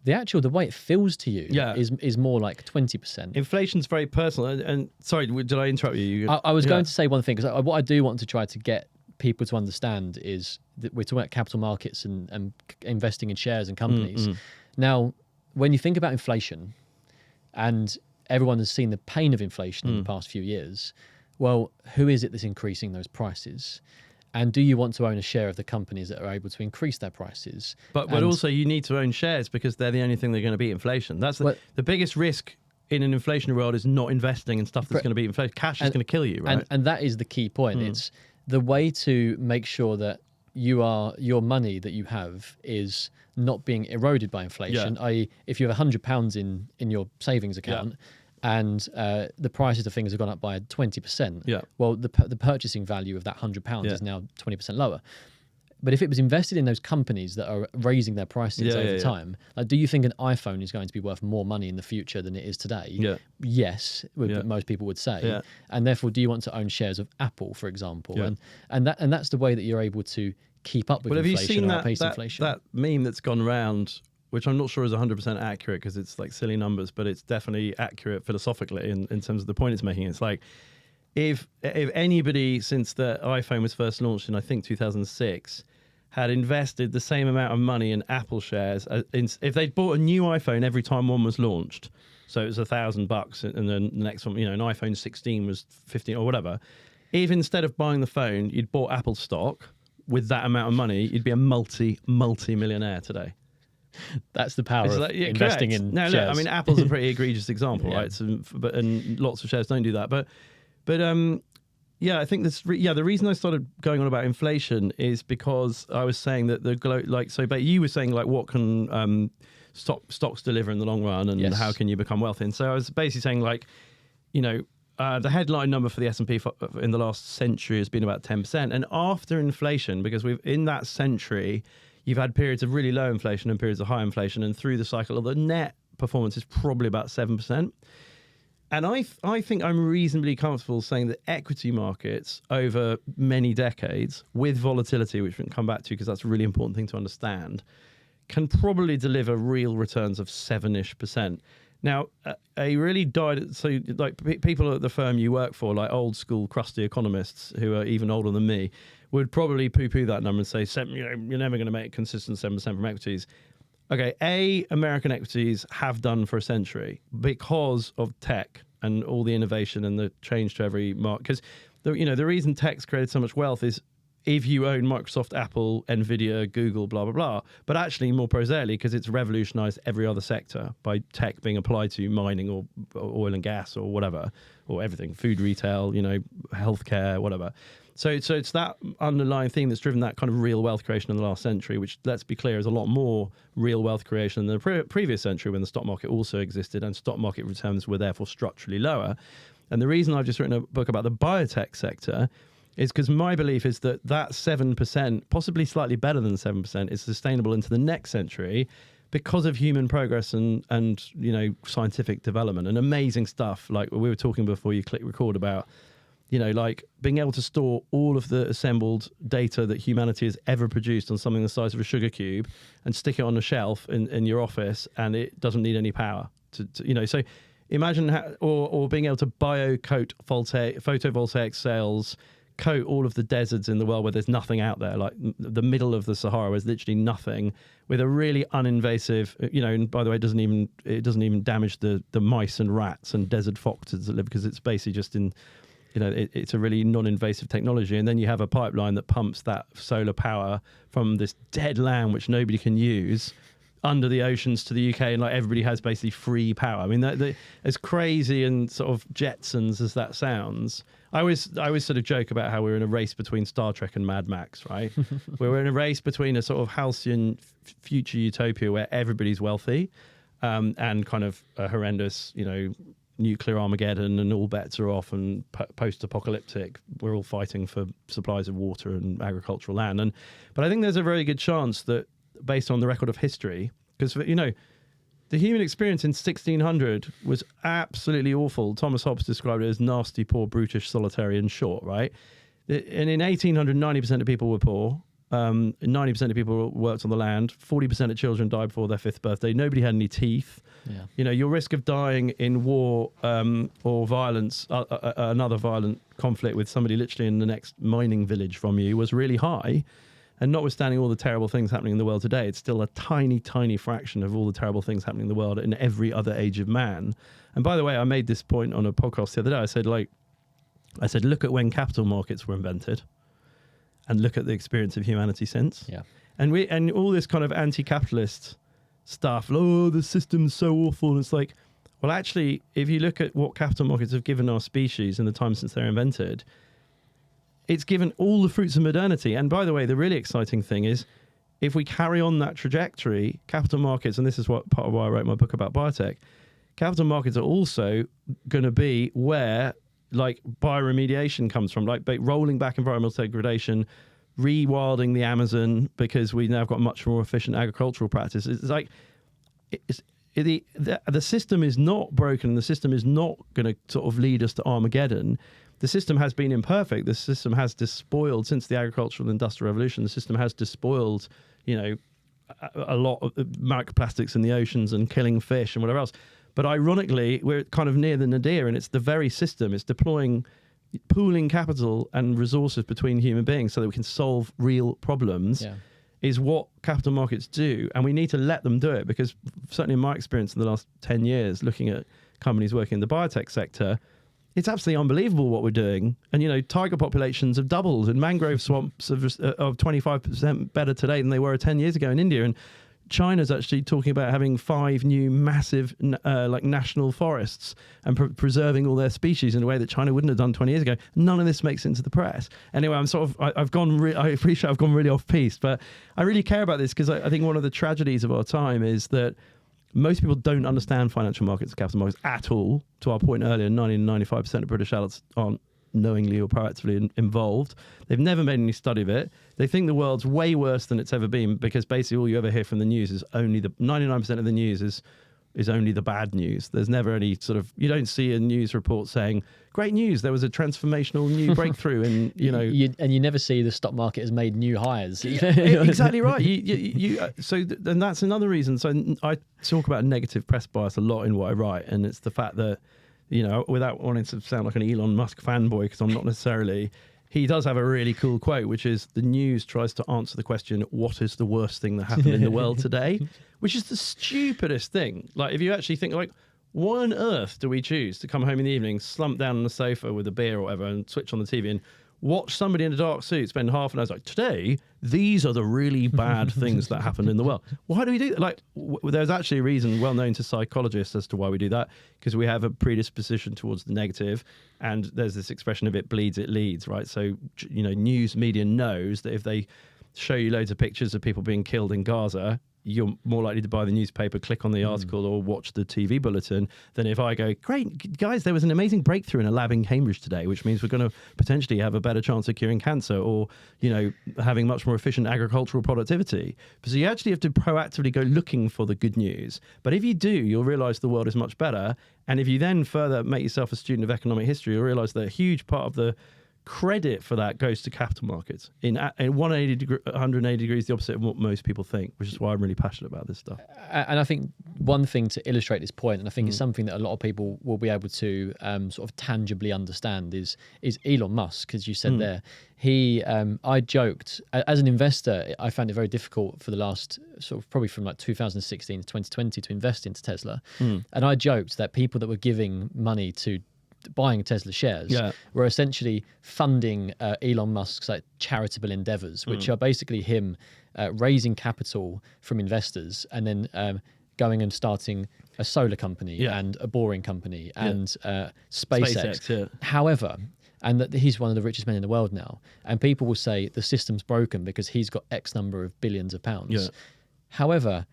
the way it feels to you is more like 20%. Inflation's very personal. And sorry, did I interrupt you? I was going to say one thing, because what I do want to try to get people to understand is that we're talking about capital markets and investing in shares and companies. Now, when you think about inflation, and everyone has seen the pain of inflation in the past few years, well, who is it that's increasing those prices? And do you want to own a share of the companies that are able to increase their prices? But also you need to own shares because they're the only thing that are going to beat inflation. That's the biggest risk in an inflationary world is not investing in stuff that's going to beat inflation. Cash is going to kill you, right? And that is the key point. It's the way to make sure that your money that you have is not being eroded by inflation, i.e. if you have £100 in your savings account, and the prices of things have gone up by 20%, well, the purchasing value of that £100 is now 20% lower. But if it was invested in those companies that are raising their prices over time, like, do you think an iPhone is going to be worth more money in the future than it is today? Yes, most people would say. And therefore, do you want to own shares of Apple, for example? And that's the way that you're able to keep up with inflation. Have you seen or outpace inflation. that meme that's gone around, which I'm not sure is 100% accurate because it's like silly numbers, but it's definitely accurate philosophically in terms of the point it's making. It's like, if anybody since the iPhone was first launched in, I think, 2006, had invested the same amount of money in Apple shares, if they'd bought a new iPhone every time one was launched, so it was $1,000, and then the next one, an iPhone 16 was 15 or whatever, if instead of buying the phone, you'd bought Apple stock with that amount of money, you'd be a multi-millionaire today. That's the power of investing in shares. No, I mean, Apple's a pretty egregious example, right? So, and lots of shares don't do that. But I think this. The reason I started going on about inflation is because I was saying that but you were saying, like, what can stocks deliver in the long run, and how can you become wealthy? And so I was basically saying, like, the headline number for the S&P in the last century has been about 10%, and after inflation, because in that century, you've had periods of really low inflation and periods of high inflation, and through the cycle, the net performance is probably about 7%. And I think I'm reasonably comfortable saying that equity markets over many decades, with volatility, which we can come back to because that's a really important thing to understand, can probably deliver real returns of 7-ish%. Now, people at the firm you work for, like old school crusty economists who are even older than me, would probably poo-poo that number and say, you're never going to make consistent 7% from equities. Okay, American equities have done for a century because of tech and all the innovation and the change to every market. Because the reason tech's created so much wealth is if you own Microsoft, Apple, Nvidia, Google, blah, blah, blah. But actually, more prosaically, because it's revolutionized every other sector by tech being applied to mining or oil and gas or whatever, or everything, food retail, healthcare, whatever. So it's that underlying theme that's driven that kind of real wealth creation in the last century, which, let's be clear, is a lot more real wealth creation than the previous century when the stock market also existed and stock market returns were therefore structurally lower. And the reason I've just written a book about the biotech sector is because my belief is that 7%, possibly slightly better than 7%, is sustainable into the next century because of human progress and scientific development and amazing stuff. Like we were talking before you click record about, like being able to store all of the assembled data that humanity has ever produced on something the size of a sugar cube and stick it on a shelf in your office, and it doesn't need any power so imagine or being able to bio-coat photovoltaic cells, coat all of the deserts in the world where there's nothing out there, like the middle of the Sahara where there's literally nothing, with a really uninvasive, and by the way, it doesn't even damage the mice and rats and desert foxes that live, because it's basically just in, it's a really non-invasive technology. And then you have a pipeline that pumps that solar power from this dead land, which nobody can use, under the oceans to the UK, and like everybody has basically free power. I mean, as crazy and sort of Jetsons as that sounds, I always sort of joke about how we're in a race between Star Trek and Mad Max, right? We're in a race between a sort of halcyon future utopia where everybody's wealthy, and kind of a horrendous, nuclear Armageddon, and all bets are off, and post-apocalyptic. We're all fighting for supplies of water and agricultural land. But I think there's a very good chance that, based on the record of history, because the human experience in 1600 was absolutely awful. Thomas Hobbes described it as nasty, poor, brutish, solitary, and short. Right, and in 1800, 90% of people were poor. 90% of people worked on the land. 40% of children died before their 5th birthday. Nobody had any teeth. Yeah. Your risk of dying in war or violence, another violent conflict with somebody literally in the next mining village from you, was really high. And notwithstanding all the terrible things happening in the world today, it's still a tiny, tiny fraction of all the terrible things happening in the world in every other age of man. And by the way, I made this point on a podcast the other day. I said, look at when capital markets were invented, and look at the experience of humanity since. Yeah. And all this kind of anti-capitalist stuff, the system's so awful. And it's like, well, actually, if you look at what capital markets have given our species in the time since they're invented, it's given all the fruits of modernity. And by the way, the really exciting thing is, if we carry on that trajectory, capital markets, and this is part of why I wrote my book about biotech, capital markets are also going to be where bioremediation comes from, rolling back environmental degradation, rewilding the Amazon, because we now have got much more efficient agricultural practices. The system is not broken. The system is not going to sort of lead us to Armageddon. The system has been imperfect. The system has despoiled, since the agricultural and industrial revolution, the system has despoiled, a lot of microplastics in the oceans and killing fish and whatever else. But ironically, we're kind of near the nadir, and it's the very system. It's pooling capital and resources between human beings so that we can solve real problems. Yeah. Is what capital markets do. And we need to let them do it, because certainly in my experience in the last 10 years, looking at companies working in the biotech sector, it's absolutely unbelievable what we're doing. And, tiger populations have doubled, and mangrove swamps are 25% better today than they were 10 years ago in India. And China's actually talking about having 5 new massive national forests and preserving all their species in a way that China wouldn't have done 20 years ago. None of this makes it into the press. Anyway, I appreciate I've gone really off piece, but I really care about this because I think one of the tragedies of our time is that most people don't understand financial markets and capital markets at all. To our point earlier, 95% of British adults aren't knowingly or proactively involved. They've never made any study of it. They think the world's way worse than it's ever been, because basically all you ever hear from the news is only 99% of the news is only the bad news. There's never any you don't see a news report saying, great news, there was a transformational new breakthrough in, And you never see the stock market has made new highs. Exactly right. And that's another reason. So I talk about negative press bias a lot in what I write, and it's the fact that, without wanting to sound like an Elon Musk fanboy, because I'm not necessarily, he does have a really cool quote, which is, the news tries to answer the question, what is the worst thing that happened in the world today? Which is the stupidest thing. If you actually think, why on earth do we choose to come home in the evening, slump down on the sofa with a beer or whatever, and switch on the TV and watch somebody in a dark suit spend half an hour today, these are the really bad things that happened in the world. Why do we do that? There's actually a reason well known to psychologists as to why we do that, because we have a predisposition towards the negative, and there's this expression of it bleeds, it leads, right? So, news media knows that if they show you loads of pictures of people being killed in Gaza, you're more likely to buy the newspaper, click on the article, or watch the TV bulletin than if I go, great, guys, there was an amazing breakthrough in a lab in Cambridge today, which means we're going to potentially have a better chance of curing cancer, or, having much more efficient agricultural productivity. So you actually have to proactively go looking for the good news. But if you do, you'll realize the world is much better. And if you then further make yourself a student of economic history, you'll realize that a huge part of the credit for that goes to capital markets in 180 degrees the opposite of what most people think, which is why I'm really passionate about this stuff. And I think one thing to illustrate this point, and I think it's something that a lot of people will be able to sort of tangibly understand, is Elon Musk, as you said there. I joked, as an investor, I found it very difficult for the last probably from 2016 to 2020 to invest into Tesla. And I joked that people that were giving money to buying Tesla shares were essentially funding Elon Musk's charitable endeavors, which are basically him raising capital from investors and then going and starting a solar company and a boring company and SpaceX. However, and that he's one of the richest men in the world now, and people will say the system's broken because he's got X number of billions of pounds. However,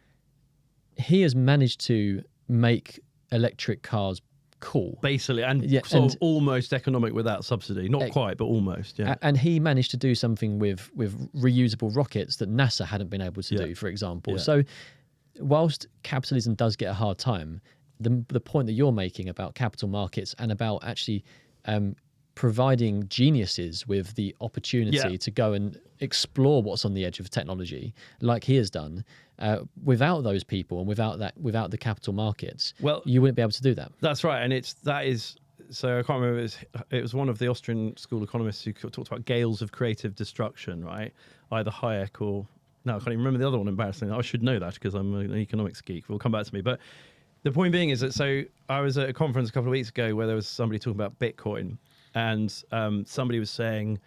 he has managed to make electric cars cool. Basically, and almost economic without subsidy. Not quite, but almost, yeah. And he managed to do something with reusable rockets that NASA hadn't been able to do, for example. Yeah. So whilst capitalism does get a hard time, the point that you're making about capital markets and about actually providing geniuses with the opportunity to go and explore what's on the edge of technology, like he has done, without those people and without the capital markets, you wouldn't be able to do that. That's right, and so I can't remember. It was one of the Austrian school economists who talked about gales of creative destruction, right? Either Hayek or no, I can't even remember the other one. Embarrassingly, I should know that because I'm an economics geek. Will come back to me, but the point being is that so I was at a conference a couple of weeks ago where there was somebody talking about Bitcoin. And somebody was saying,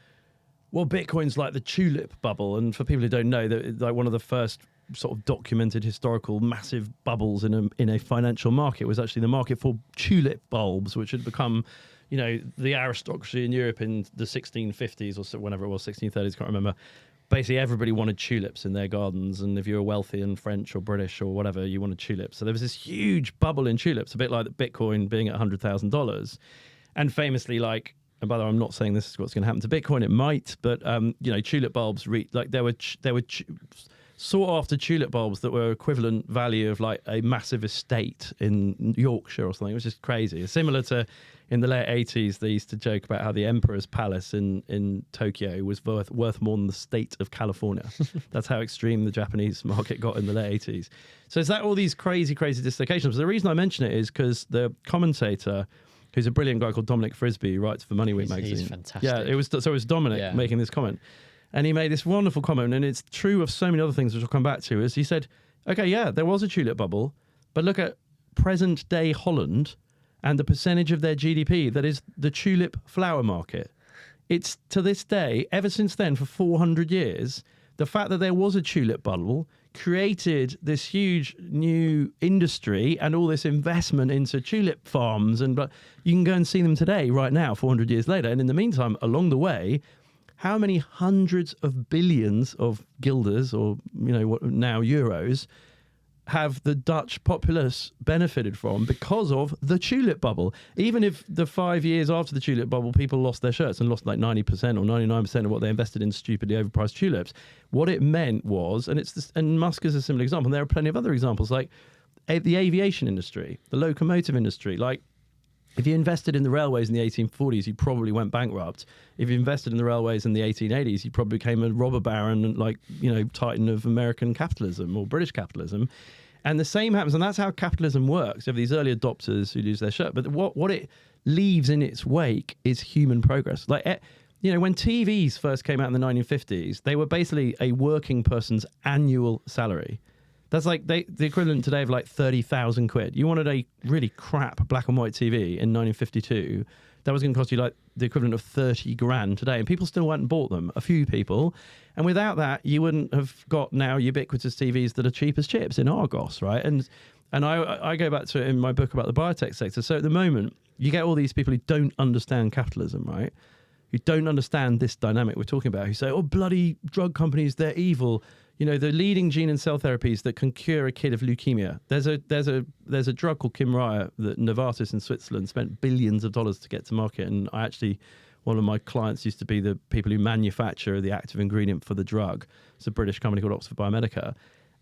well, Bitcoin's like the tulip bubble. And for people who don't know, that like one of the first sort of documented historical massive bubbles in a financial market was actually the market for tulip bulbs, which had become, the aristocracy in Europe in the 1650s or so, whenever it was, 1630s, can't remember. Basically, everybody wanted tulips in their gardens. And if you were wealthy and French or British or whatever, you wanted tulips. So there was this huge bubble in tulips, a bit like Bitcoin being at $100,000. And famously, like, and by the way, I'm not saying this is what's going to happen to Bitcoin. It might, but tulip bulbs there were sought after tulip bulbs that were equivalent value of like a massive estate in Yorkshire or something. It was just crazy. Similar to in the late 80s, they used to joke about how the Emperor's Palace in Tokyo was worth more than the state of California. That's how extreme the Japanese market got in the late 80s. So it's that all these crazy dislocations. But the reason I mention it is because the commentator, who's a brilliant guy called Dominic Frisby, who writes for Money Week magazine. He's fantastic. Yeah, it was Dominic making this comment. And he made this wonderful comment, and it's true of so many other things, which I'll come back to, is he said, okay, yeah, there was a tulip bubble, but look at present-day Holland and the percentage of their GDP that is the tulip flower market. It's, to this day, ever since then, for 400 years, the fact that there was a tulip bubble created this huge new industry and all this investment into tulip farms. But you can go and see them today, right now, 400 years later. And in the meantime, along the way, how many hundreds of billions of guilders or, now euros have the Dutch populace benefited from because of the tulip bubble? Even if the 5 years after the tulip bubble, people lost their shirts and lost like 90% or 99% of what they invested in stupidly overpriced tulips, what it meant was, and Musk is a similar example, and there are plenty of other examples, like the aviation industry, the locomotive industry. Like, if you invested in the railways in the 1840s, you probably went bankrupt. If you invested in the railways in the 1880s, you probably became a robber baron and titan of American capitalism or British capitalism. And the same happens, and that's how capitalism works. You have these early adopters who lose their shirt, but what it leaves in its wake is human progress. Like, when TVs first came out in the 1950s, they were basically a working person's annual salary. That's like the equivalent today of like 30,000 quid. You wanted a really crap black and white TV in 1952. That was going to cost you like the equivalent of 30 grand today. And people still went and bought them, a few people. And without that, you wouldn't have got now ubiquitous TVs that are cheap as chips in Argos, right? And I go back to it in my book about the biotech sector. So at the moment, you get all these people who don't understand capitalism, right? Who don't understand this dynamic we're talking about, who say, oh, bloody drug companies, they're evil. The leading gene and cell therapies that can cure a kid of leukemia. There's a drug called Kymriah that Novartis in Switzerland spent billions of dollars to get to market. And one of my clients used to be the people who manufacture the active ingredient for the drug. It's a British company called Oxford Biomedica.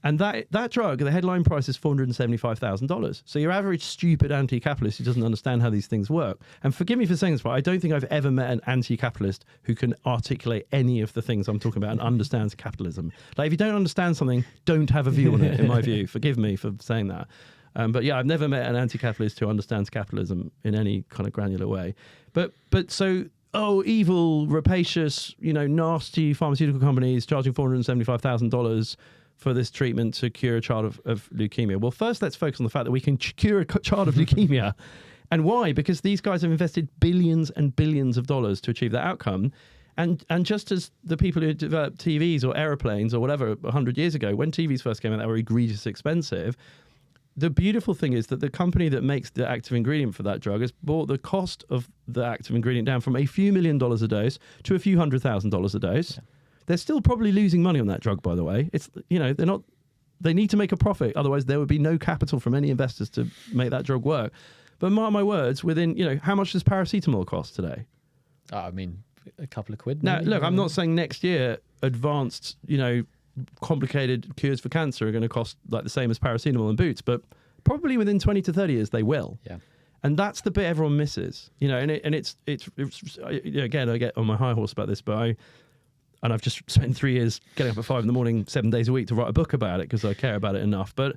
And that drug, the headline price is $475,000. So your average stupid anti-capitalist who doesn't understand how these things work. And forgive me for saying this, but I don't think I've ever met an anti-capitalist who can articulate any of the things I'm talking about and understands capitalism. Like, if you don't understand something, don't have a view on it, in my view. Forgive me for saying that. But yeah, I've never met an anti-capitalist who understands capitalism in any kind of granular way. But so... evil, rapacious, nasty pharmaceutical companies charging $475,000 for this treatment to cure a child of leukemia. Well, first, let's focus on the fact that we can cure a child of leukemia. And why? Because these guys have invested billions and billions of dollars to achieve that outcome. And just as the people who developed TVs or aeroplanes or whatever 100 years ago, when TVs first came out, they were egregiously expensive. The beautiful thing is that the company that makes the active ingredient for that drug has brought the cost of the active ingredient down from a few $1 million a dose to a few $100,000 a dose. Yeah. They're still probably losing money on that drug, by the way. It's, they're not They need to make a profit. Otherwise, there would be no capital from any investors to make that drug work. But mark my words, within, how much does paracetamol cost today? I mean, a couple of quid. Now, maybe. look, I'm not saying next year advanced, complicated cures for cancer are going to cost like the same as paracetamol and Boots, but probably within 20 to 30 years, they will. Yeah. And that's the bit everyone misses, and it's again, I get on my high horse about this, but I've just spent 3 years getting up at 5 a.m, 7 days a week to write a book about it because I care about it enough. But,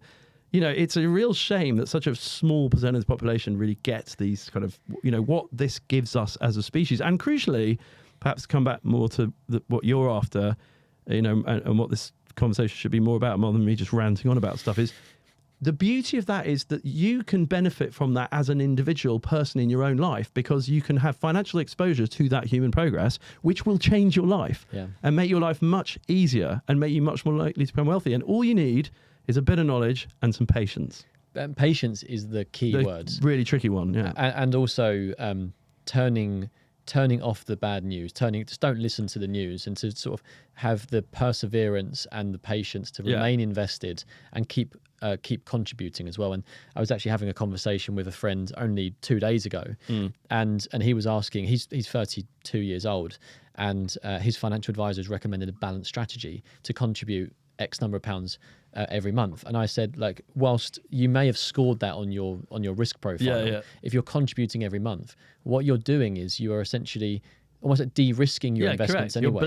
it's a real shame that such a small percentage of the population really gets these kind of, what this gives us as a species. And crucially, perhaps come back more to what you're after, and what this conversation should be more about, more than me just ranting on about stuff, is the beauty of that is that you can benefit from that as an individual person in your own life, because you can have financial exposure to that human progress, which will change your life and make your life much easier and make you much more likely to become wealthy. And all you need is a bit of knowledge and some patience. Patience is the key word. Really tricky one, yeah. And also turning off the bad news, just don't listen to the news, and to sort of have the perseverance and the patience to remain invested and keep contributing as well. And I was actually having a conversation with a friend only 2 days ago, and he was asking, he's 32 years old, and his financial advisors recommended a balanced strategy to contribute X number of pounds every month. And I said, like, whilst you may have scored that on your risk profile, if you're contributing every month, what you're doing is you are essentially almost like de-risking your investments anyway.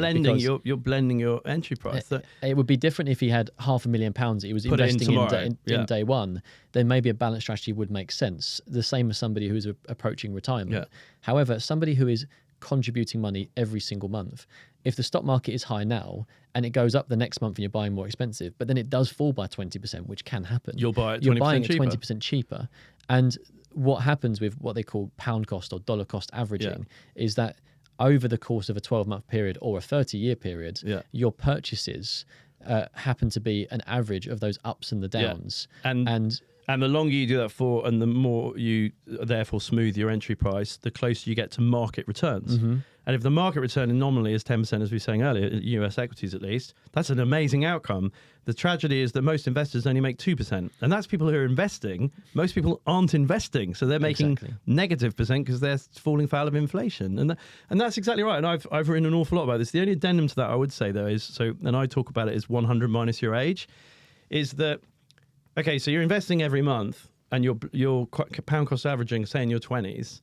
You're blending your entry price. It would be different if he had £500,000 that he was investing in day one. Then maybe a balanced strategy would make sense. The same as somebody who's approaching retirement. However, somebody who is contributing money every single month, if the stock market is high now and it goes up the next month and you're buying more expensive, but then it does fall by 20%, which can happen. You're buying it 20% cheaper. And what happens with what they call pound cost or dollar cost averaging is that over the course of a 12-month period or a 30-year period, your purchases happen to be an average of those ups and the downs. And the longer you do that for, and the more you therefore smooth your entry price, the closer you get to market returns. And if the market return nominally is 10%, as we were saying earlier, US equities at least, that's an amazing outcome. The tragedy is that most investors only make 2%. And that's people who are investing. Most people aren't investing. So they're making negative percent because they're falling foul of inflation. And that's exactly right. And I've written an awful lot about this. The only addendum to that I would say, though, is, and I talk about it as 100 minus your age, is that, okay, so you're investing every month and you're pound cost averaging, say, in your 20s.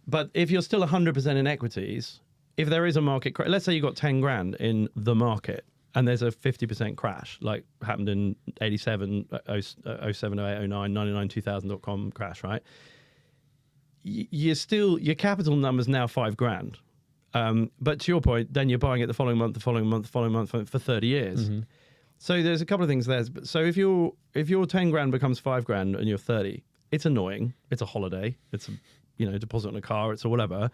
But if you're still 100% in equities, if there is a market crash, let's say you got 10 grand in the market and there's a 50% crash, like happened in 87, 07, 08, 09, 99, 2000.com crash, right? Your capital number's now 5 grand. But to your point, then you're buying it the following month for 30 years. So there's a couple of things there. So if your 10 grand becomes 5 grand and you're 30, it's annoying. It's a holiday. It's a deposit on a car. It's a whatever.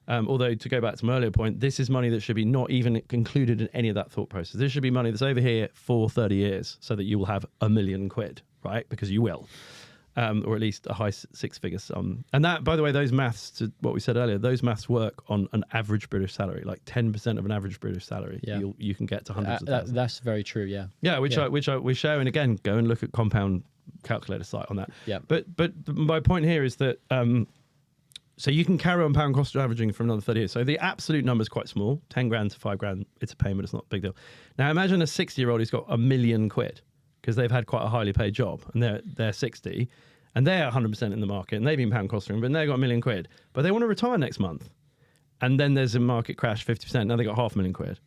Although, to go back to my earlier point, this is money that should be not even included in any of that thought process. This should be money that's over here for 30 years so that you will have £1 million, right? Because you will. Or at least a high six-figure sum. And that, by the way, those maths, to what we said earlier, those maths work on an average British salary, like 10% of an average British salary. You can get to hundreds of thousands. That's very true, yeah. Yeah, which we show. And again, go and look at Compound Calculator site on that. Yeah. But my point here is that, so you can carry on pound cost averaging for another 30 years. So the absolute number is quite small, 10 grand to 5 grand. It's a payment. It's not a big deal. Now imagine a 60-year-old who's got £1 million because they've had quite a highly paid job and they're 60 and they're 100% in the market and they've been pound costing, but they've got £1 million, but they want to retire next month. And then there's a market crash, 50%. Now they've got £500,000.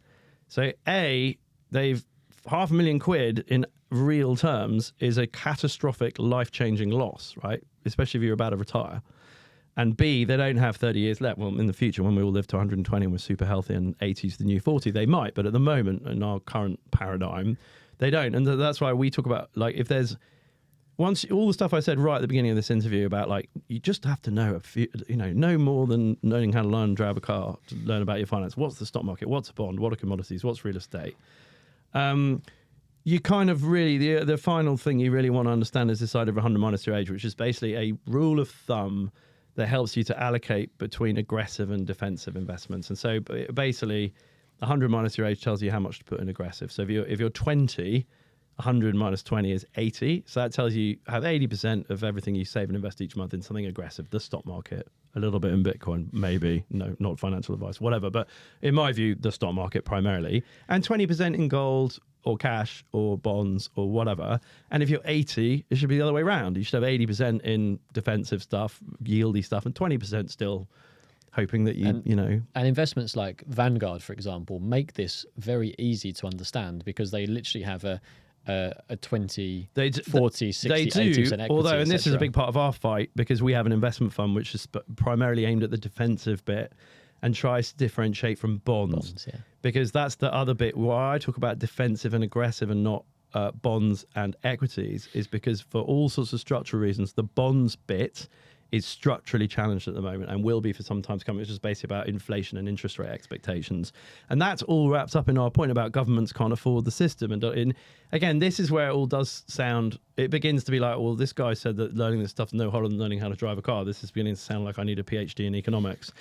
So they've £500,000 in real terms is a catastrophic, life-changing loss, right? Especially if you're about to retire. And B, they don't have 30 years left. Well, in the future, when we all live to 120 and we're super healthy and 80 is the new 40, they might. But at the moment, in our current paradigm, they don't. And that's why we talk about, like, if there's, once all the stuff I said right at the beginning of this interview about, like, you just have to know a few, no more than knowing how to learn and drive a car to learn about your finance. What's the stock market? What's a bond? What are commodities? What's real estate? You kind of really, the final thing you really want to understand is this idea of 100 minus your age, which is basically a rule of thumb that helps you to allocate between aggressive and defensive investments. And so basically 100 minus your age tells you how much to put in aggressive. So if you're 20 100 minus 20 is 80. So that tells you have 80% of everything you save and invest each month in something aggressive, the stock market, a little bit in Bitcoin, maybe, no, not financial advice, whatever. But in my view, the stock market primarily, and 20% in gold or cash or bonds or whatever. And if you're 80, it should be the other way around. You should have 80% in defensive stuff, yieldy stuff, and 20% still hoping that you know. And investments like Vanguard, for example, make this very easy to understand because they literally have a 20, 40, 60, 80% equity. Although, and this is a big part of our fight because we have an investment fund which is primarily aimed at the defensive bit and tries to differentiate from bonds. Yeah. Because that's the other bit why I talk about defensive and aggressive and not bonds and equities, is because for all sorts of structural reasons, the bonds bit is structurally challenged at the moment and will be for some time to come. It's just basically about inflation and interest rate expectations. And that's all wrapped up in our point about governments can't afford the system. And again, this is where it all does sound, it begins to be like, well, this guy said that learning this stuff is no harder than learning how to drive a car. This is beginning to sound like I need a PhD in economics.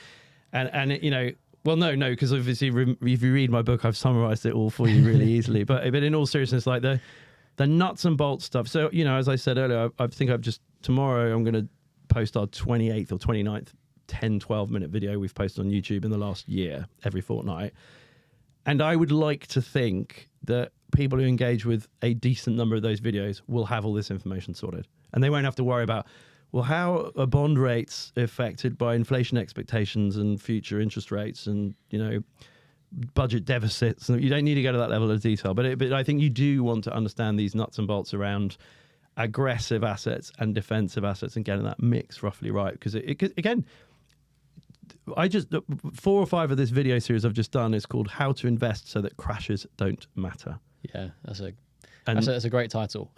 And you know, well, no, because obviously if you read my book, I've summarized it all for you really easily. But in all seriousness, like the nuts and bolts stuff. So, you know, as I said earlier, I think tomorrow I'm going to post our 28th or 29th 10-12 minute video we've posted on YouTube in the last year every fortnight. And I would like to think that people who engage with a decent number of those videos will have all this information sorted. And they won't have to worry about, well, how are bond rates affected by inflation expectations and future interest rates and, you know, budget deficits. You don't need to go to that level of detail, but I think you do want to understand these nuts and bolts around aggressive assets and defensive assets and getting that mix roughly right. Because again, I just 4 or 5 of this video series I've just done is called "How to Invest So That Crashes Don't Matter." Yeah, that's a great title.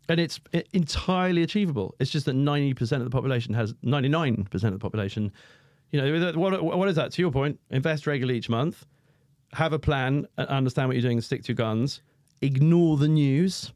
And it's entirely achievable. It's just that 90% of the population has 99% of the population. You know, what is that? To your point, invest regularly each month, have a plan, understand what you're doing, and stick to your guns. Ignore the news,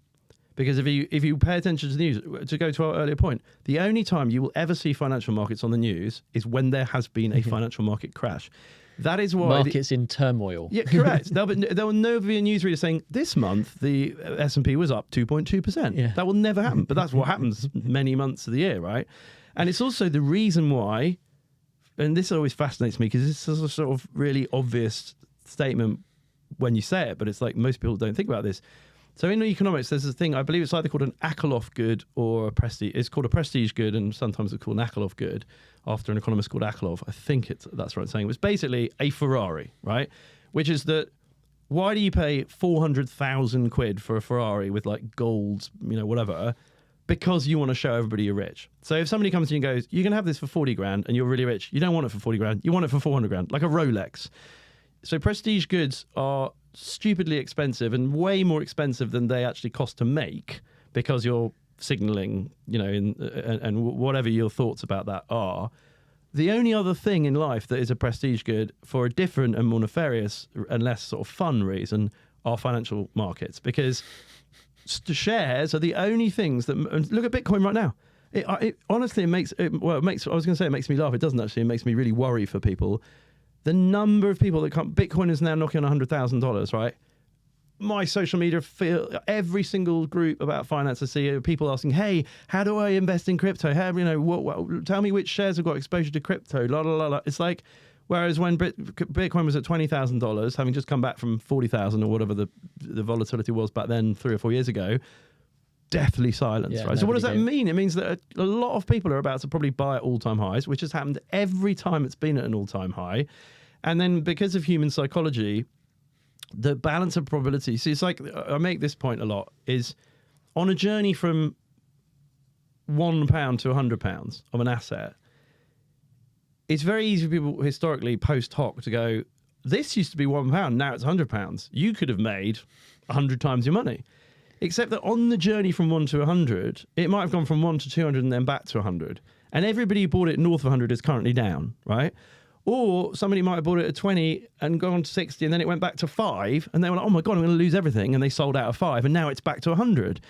because if you pay attention to the news, to go to our earlier point, the only time you will ever see financial markets on the news is when there has been a financial market crash. That is why markets in turmoil. Yeah, correct. There will never be a newsreader saying this month the S&P was up 2.2%. Yeah. That will never happen. But that's what happens many months of the year, right? And it's also the reason why, and this always fascinates me because this is a sort of really obvious statement when you say it, but it's like most people don't think about this. So in economics, there's this thing, I believe it's either called an Akerlof good or a prestige. It's called a prestige good, and sometimes it's called an Akerlof good after an economist called Akerlof. I think that's what I'm saying. It was basically a Ferrari, right? Which is that, why do you pay 400,000 quid for a Ferrari with like gold, you know, whatever? Because you want to show everybody you're rich. So if somebody comes to you and goes, you can have this for 40 grand and you're really rich, you don't want it for 40 grand, you want it for 400 grand, like a Rolex. So prestige goods are stupidly expensive and way more expensive than they actually cost to make, because you're signaling, you know, and whatever your thoughts about that are. The only other thing in life that is a prestige good for a different and more nefarious and less sort of fun reason are financial markets, because the shares are the only things that, look at Bitcoin right now. It honestly, it makes me laugh. It doesn't actually. It makes me really worry for people. The number of people that come, Bitcoin is now knocking on $100,000, right? My social media, every single group about finance, I see people asking, "Hey, how do I invest in crypto? How, you know, tell me which shares have got exposure to crypto." La la la la. It's like, whereas when Bitcoin was at $20,000, having just come back from 40,000 or whatever the volatility was back then 3 or 4 years ago, deathly silence, right? So what does that mean? It means that a lot of people are about to probably buy at all-time highs, which has happened every time it's been at an all-time high. And then because of human psychology, the balance of probability, see, it's like, I make this point a lot, is on a journey from £1 to £100 of an asset, it's very easy for people historically post hoc to go, this used to be £1, now it's £100. You could have made 100 times your money. Except that on the journey from 1 to 100, it might have gone from 1 to 200 and then back to 100. And everybody who bought it north of 100 is currently down, right? Or somebody might have bought it at 20 and gone to 60 and then it went back to 5 and they were like, oh my God, I'm going to lose everything. And they sold out at 5 and now it's back to 100.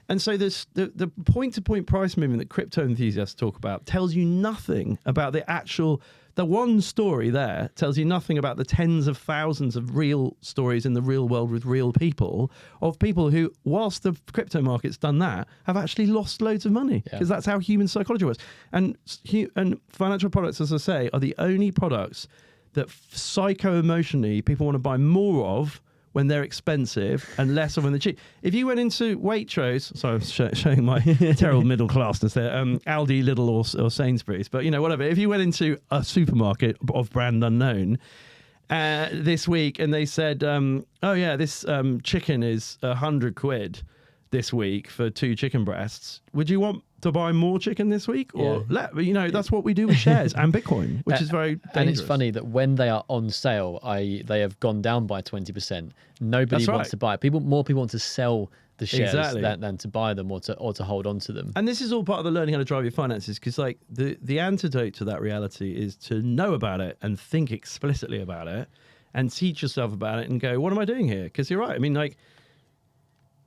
And so the point-to-point price movement that crypto enthusiasts talk about tells you nothing about the one story there tells you nothing about the tens of thousands of real stories in the real world with real people, of people who, whilst the crypto market's done that, have actually lost loads of money, because that's how human psychology works. And financial products, as I say, are the only products that psycho-emotionally people want to buy more of when they're expensive and less of when they're cheap. If you went into Waitrose, sorry, I'm showing my terrible middle classness there, Aldi, Lidl or Sainsbury's, but whatever. If you went into a supermarket of brand unknown this week and they said, oh yeah, this chicken is £100 this week for 2 chicken breasts, would you want to buy more chicken this week? Or that's what we do with shares and Bitcoin, which is very dangerous. And it's funny that when they are on sale, they have gone down by 20%. Nobody wants to buy it. More people want to sell the shares than to buy them or to hold on to them. And this is all part of the learning how to drive your finances, because like the antidote to that reality is to know about it and think explicitly about it and teach yourself about it and go, what am I doing here? Because you're right. I mean, like,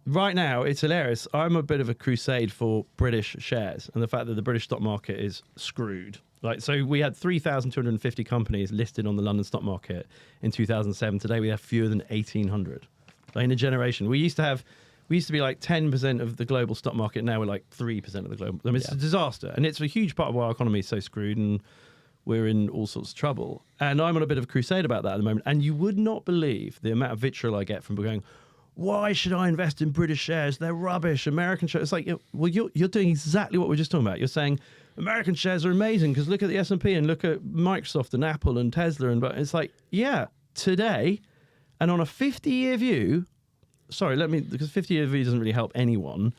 right now, it's hilarious. I'm a bit of a crusade for British shares and the fact that the British stock market is screwed. Like, so we had 3,250 companies listed on the London stock market in 2007. Today, we have fewer than 1,800. Like, in a generation, we used to be like 10% of the global stock market. Now we're like 3% of the global. I mean, it's a disaster, and it's a huge part of why our economy is so screwed, and we're in all sorts of trouble. And I'm on a bit of a crusade about that at the moment. And you would not believe the amount of vitriol I get from people going, why should I invest in British shares? They're rubbish. American shares. It's like, well, you're doing exactly what we're just talking about. You're saying American shares are amazing because look at the S&P and look at Microsoft and Apple and Tesla. But it's like, yeah, today, and on a 50-year view, because 50-year view doesn't really help anyone.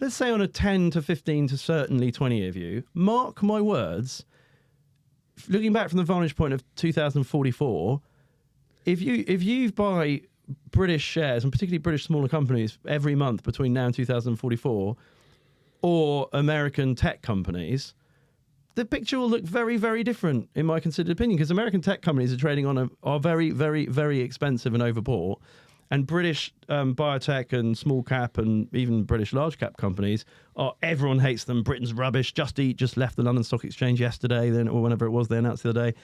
Let's say on a 10 to 15 to certainly 20-year view, mark my words, looking back from the vantage point of 2044, if you buy British shares, and particularly British smaller companies, every month between now and 2044, or American tech companies, the picture will look very, very different, in my considered opinion, because American tech companies are trading are very, very, very expensive and overbought, and British biotech and small cap and even British large cap companies everyone hates them. Britain's rubbish. Just Eat just left the London Stock Exchange yesterday, or whenever it was they announced the other day,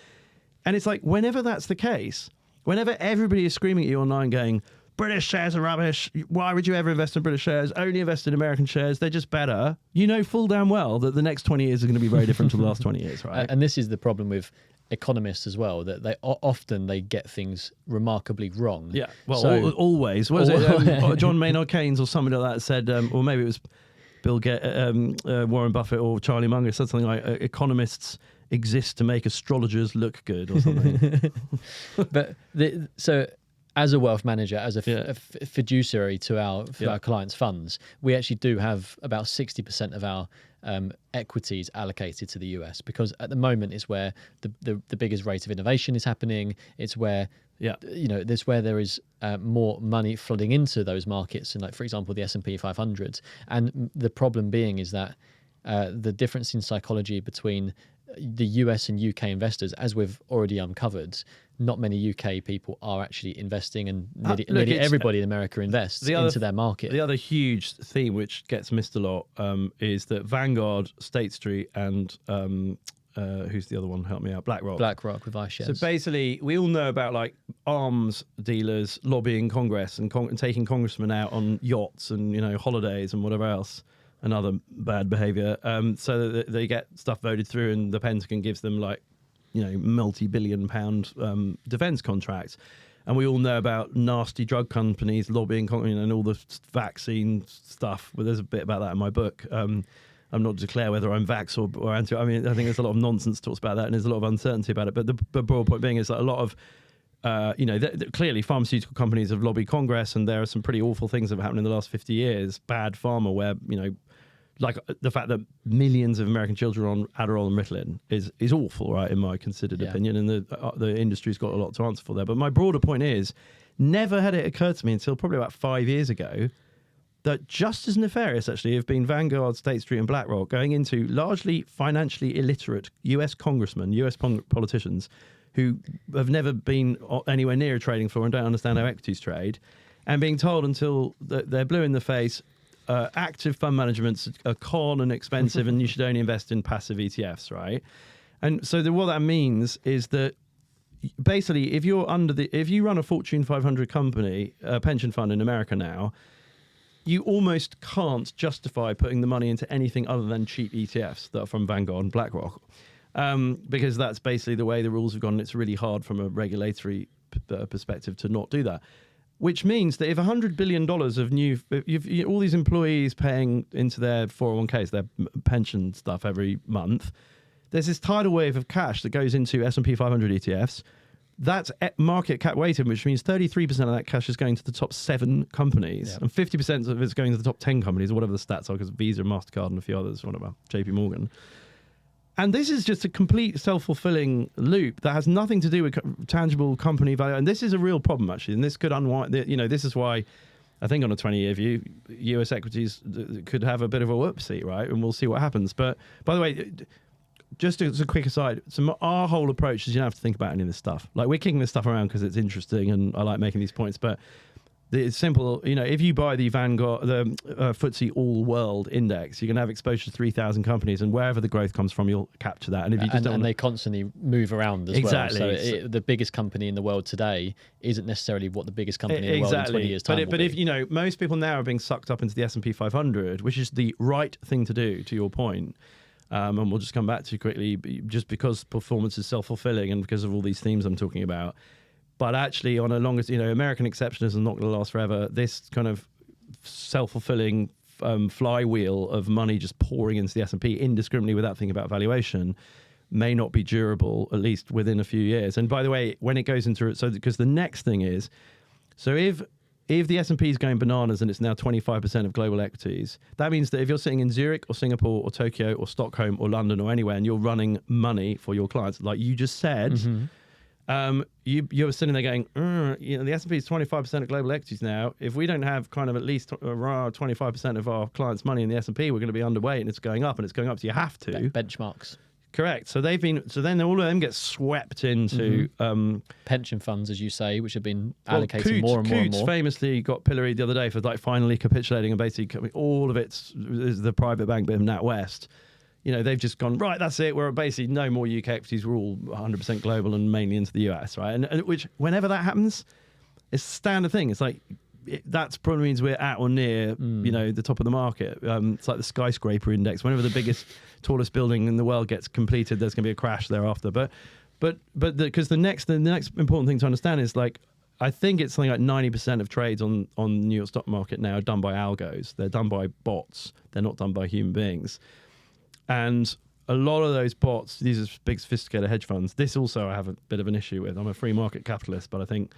and it's like, whenever that's the case, whenever everybody is screaming at you online going, British shares are rubbish, why would you ever invest in British shares? Only invest in American shares, they're just better. You know full damn well that the next 20 years are going to be very different to the last 20 years, right? And this is the problem with economists as well, that they often get things remarkably wrong. Yeah, well, always. Was it John Maynard Keynes or somebody like that said, or maybe it was Warren Buffett or Charlie Munger said something like, economists exist to make astrologers look good or something. But so as a wealth manager, as a fiduciary to our clients' funds, we actually do have about 60% of our equities allocated to the US, because at the moment it's where the biggest rate of innovation is happening. It's where there's where there is more money flooding into those markets, and like, for example, the S&P 500. And the problem being is that the difference in psychology between the US and UK investors, as we've already uncovered, not many UK people are actually investing, and nearly everybody in America invests into their market. The other huge theme which gets missed a lot is that Vanguard, State Street, and who's the other one? Help me out. BlackRock with iShares. So basically, we all know about like arms dealers lobbying Congress and taking congressmen out on yachts and holidays and whatever else, and other bad behavior, so that they get stuff voted through, and the Pentagon gives them like multi-billion-pound defense contracts. And we all know about nasty drug companies lobbying and all the vaccine stuff. Well, there's a bit about that in my book. I'm not to declare whether I'm vax or anti. I mean, I think there's a lot of nonsense talks about that, and there's a lot of uncertainty about it. But the broad point being is that a lot of clearly pharmaceutical companies have lobbied Congress, and there are some pretty awful things that have happened in the last 50 years. Bad pharma, where like the fact that millions of American children are on Adderall and Ritalin is awful, right, in my considered opinion, and the industry's got a lot to answer for there. But my broader point is, never had it occurred to me until probably about 5 years ago that just as nefarious, actually, have been Vanguard, State Street, and BlackRock going into largely financially illiterate US congressmen, US politicians who have never been anywhere near a trading floor and don't understand how equities trade, and being told until they're blue in the face, active fund management's a con and expensive, and you should only invest in passive ETFs, right? And so what that means is that basically, if you run a Fortune 500 company, pension fund in America now, you almost can't justify putting the money into anything other than cheap ETFs that are from Vanguard and BlackRock, because that's basically the way the rules have gone. And it's really hard from a regulatory perspective to not do that. Which means that if $100 billion of new, all these employees paying into their 401ks, their pension stuff every month, there's this tidal wave of cash that goes into S&P 500 ETFs. That's market cap weighted, which means 33% of that cash is going to the top 7 companies, and 50% of it's going to the top 10 companies, or whatever the stats are, because Visa, MasterCard, and a few others, whatever, JP Morgan. And this is just a complete self-fulfilling loop that has nothing to do with tangible company value. And this is a real problem, actually. And this could unwind, this is why I think on a 20-year view, US equities could have a bit of a whoopsie, right? And we'll see what happens. But by the way, just as a quick aside, so our whole approach is you don't have to think about any of this stuff. Like, we're kicking this stuff around because it's interesting and I like making these points, but it's simple. If you buy the Vanguard, the FTSE All World Index, you're going to have exposure to 3,000 companies, and wherever the growth comes from, you'll capture that. And if you just they constantly move around as well. So the biggest company in the world today isn't necessarily what the biggest company in the world in 20 years' time But if most people now are being sucked up into the S&P 500, which is the right thing to do, to your point. And we'll just come back to quickly, just because performance is self-fulfilling and because of all these themes I'm talking about. But actually, on a longer, American exceptionalism is not going to last forever. This kind of self-fulfilling flywheel of money just pouring into the S&P indiscriminately without thinking about valuation may not be durable, at least within a few years. And by the way, when it goes into because the next thing is, so if the S&P is going bananas and it's now 25% of global equities, that means that if you're sitting in Zurich or Singapore or Tokyo or Stockholm or London or anywhere and you're running money for your clients, like you just said, you're sitting there going, the S&P is 25% of global equities now. If we don't have kind of at least 25% of our clients' money in the S&P, we're going to be underweight, and it's going up, so you have to. Benchmarks. Correct. So then all of them get swept into pension funds, as you say, which have been allocating more and more and more. Famously got pilloried the other day for finally capitulating, and basically all of it is the private bank bit of NatWest. They've just gone, right, that's it. We're basically no more UK equities. We're all 100% global and mainly into the US, right? And which, whenever that happens, it's a standard thing. It's like, that probably means we're at or near, the top of the market. It's like the skyscraper index. Whenever the biggest, tallest building in the world gets completed, there's going to be a crash thereafter. Because the next important thing to understand is, like, I think it's something like 90% of trades on the New York stock market now are done by algos. They're done by bots. They're not done by human beings. And a lot of those bots, these are big sophisticated hedge funds. This also I have a bit of an issue with. I'm a free market capitalist, but I think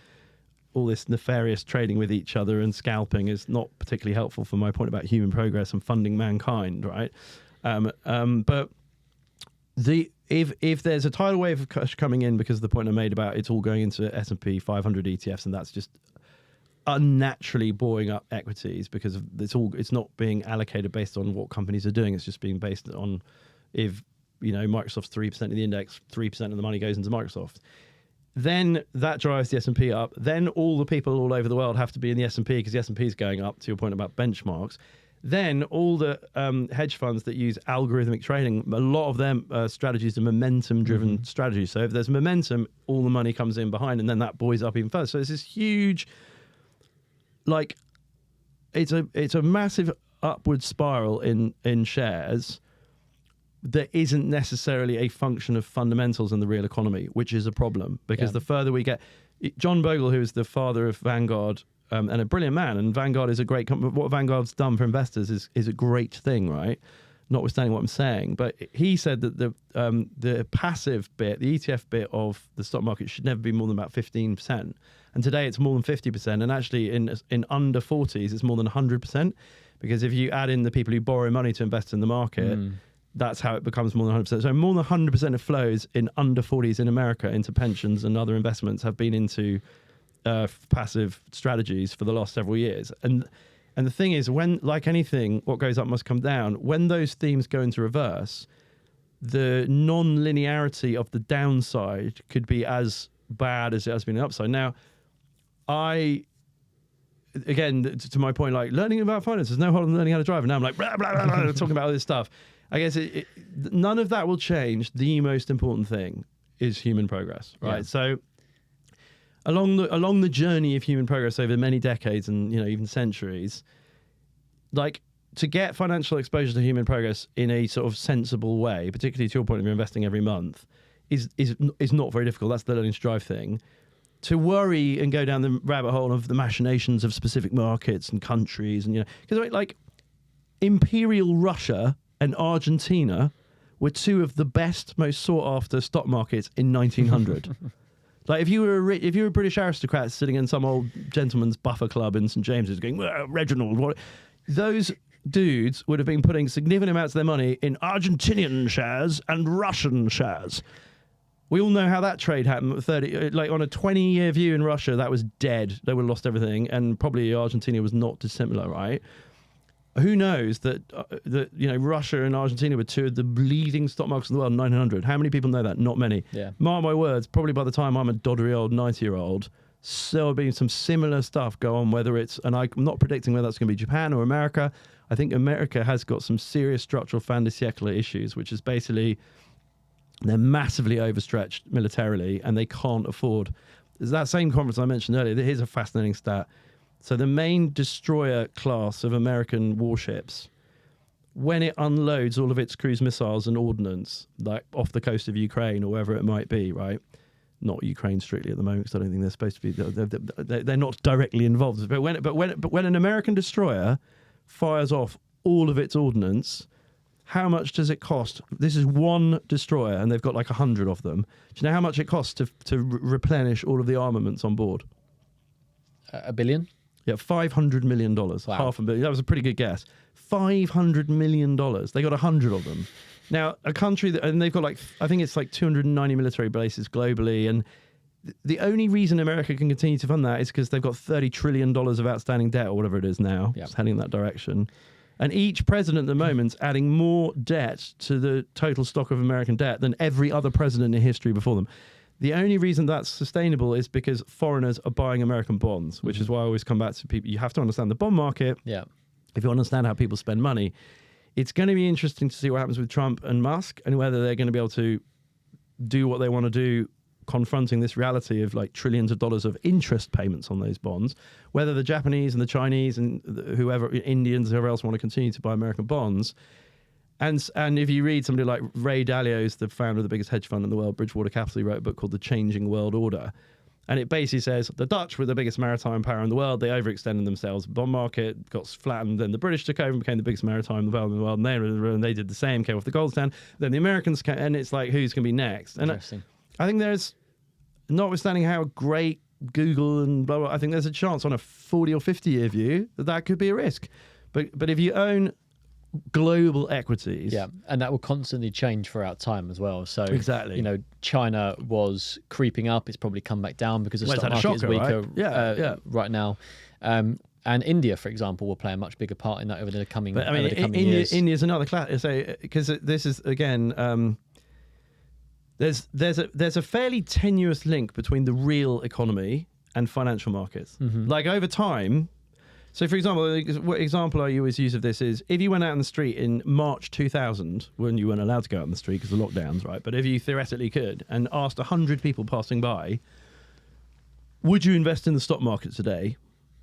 all this nefarious trading with each other and scalping is not particularly helpful for my point about human progress and funding mankind, right? But if there's a tidal wave of cash coming in because of the point I made about it's all going into S&P 500 ETFs, and that's just unnaturally buoying up equities because it's not being allocated based on what companies are doing. It's just being based on if Microsoft's 3% of the index, 3% of the money goes into Microsoft. Then that drives the S&P up. Then all the people all over the world have to be in the S&P because the S&P is going up, to your point about benchmarks. Then all the hedge funds that use algorithmic trading, a lot of them strategies are momentum-driven strategies. So if there's momentum, all the money comes in behind, and then that buoys up even further. So it's this huge, it's a massive upward spiral in shares that isn't necessarily a function of fundamentals in the real economy, which is a problem because the further we get, John Bogle, who is the father of Vanguard and a brilliant man, and Vanguard is a great company. What Vanguard's done for investors is a great thing, right? Notwithstanding what I'm saying, but he said that the passive bit, the ETF bit of the stock market should never be more than about 15%. And today it's more than 50%. And actually in under 40s, it's more than 100%. Because if you add in the people who borrow money to invest in the market, that's how it becomes more than 100%. So more than 100% of flows in under 40s in America into pensions and other investments have been into passive strategies for the last several years. And the thing is, when, like anything, what goes up must come down. When those themes go into reverse, the non-linearity of the downside could be as bad as it has been the upside. Now, again, to my point, like learning about finance, there's no harm in learning how to drive. And now I'm like, blah, blah, blah, blah, talking about all this stuff. I guess none of that will change. The most important thing is human progress, right? Yeah. So along the journey of human progress over many decades and, even centuries, like to get financial exposure to human progress in a sort of sensible way, particularly to your point of investing every month, is not very difficult. That's the learning to drive thing. To worry and go down the rabbit hole of the machinations of specific markets and countries, and because like Imperial Russia and Argentina were two of the best, most sought after stock markets in 1900. Like if you were a British aristocrat sitting in some old gentleman's buffer club in St James's, going, Reginald, what? Those dudes would have been putting significant amounts of their money in Argentinian shares and Russian shares. We all know how that trade happened. On a 20-year view in Russia, that was dead. They would have lost everything, and probably Argentina was not dissimilar, right? Who knows that Russia and Argentina were two of the leading stock markets in the world in 1900? How many people know that? Not many. Yeah. Mark my words, probably by the time I'm a doddery old 90-year-old, there'll be some similar stuff go on, whether it's, and I'm not predicting whether that's going to be Japan or America. I think America has got some serious structural fin de siècle issues, which is basically they're massively overstretched militarily and they can't afford. There's that same conference I mentioned earlier. Here's a fascinating stat. So the main destroyer class of American warships, when it unloads all of its cruise missiles and ordnance, like off the coast of Ukraine or wherever it might be, right? Not Ukraine strictly at the moment, because I don't think they're supposed to be. They're not directly involved. But when an American destroyer fires off all of its ordnance, how much does it cost? This is one destroyer, and they've got like 100 of them. Do you know how much it costs to replenish all of the armaments on board? $1 billion? Yeah, $500 million. Wow. $500 million. That was a pretty good guess. $500 million. They got 100 of them. Now, a country and they've got I think it's like 290 military bases globally, and the only reason America can continue to fund that is because they've got $30 trillion of outstanding debt or whatever it is now. Yep. It's heading in that direction. And each president at the moment's adding more debt to the total stock of American debt than every other president in history before them. The only reason that's sustainable is because foreigners are buying American bonds, which is why I always come back to people. You have to understand the bond market. Yeah. If you understand how people spend money, it's going to be interesting to see what happens with Trump and Musk and whether they're going to be able to do what they want to do, confronting this reality of like trillions of dollars of interest payments on those bonds, whether the Japanese and the Chinese and whoever, Indians, whoever else want to continue to buy American bonds. And if you read somebody like Ray Dalio's, the founder of the biggest hedge fund in the world, Bridgewater Capital, he wrote a book called The Changing World Order. And it basically says the Dutch were the biggest maritime power in the world. They overextended themselves. The bond market got flattened. Then the British took over and became the biggest maritime power in the world. And they did the same, came off the gold stand. Then the Americans came, and it's like, who's going to be next? And I think there's, notwithstanding how great Google and blah, blah, I think there's a chance on a 40 or 50 year view that could be a risk. But if you own global equities. Yeah, and that will constantly change throughout time as well. So exactly, China was creeping up. It's probably come back down because the stock market is weaker right now. And India, for example, will play a much bigger part in that over the coming years. India's another class. So because this is again, there's a fairly tenuous link between the real economy and financial markets. Mm-hmm. Like over time. So, for example, what example I always use of this is if you went out on the street in March 2000, when you weren't allowed to go out on the street because of lockdowns, right? But if you theoretically could and asked 100 people passing by, would you invest in the stock market today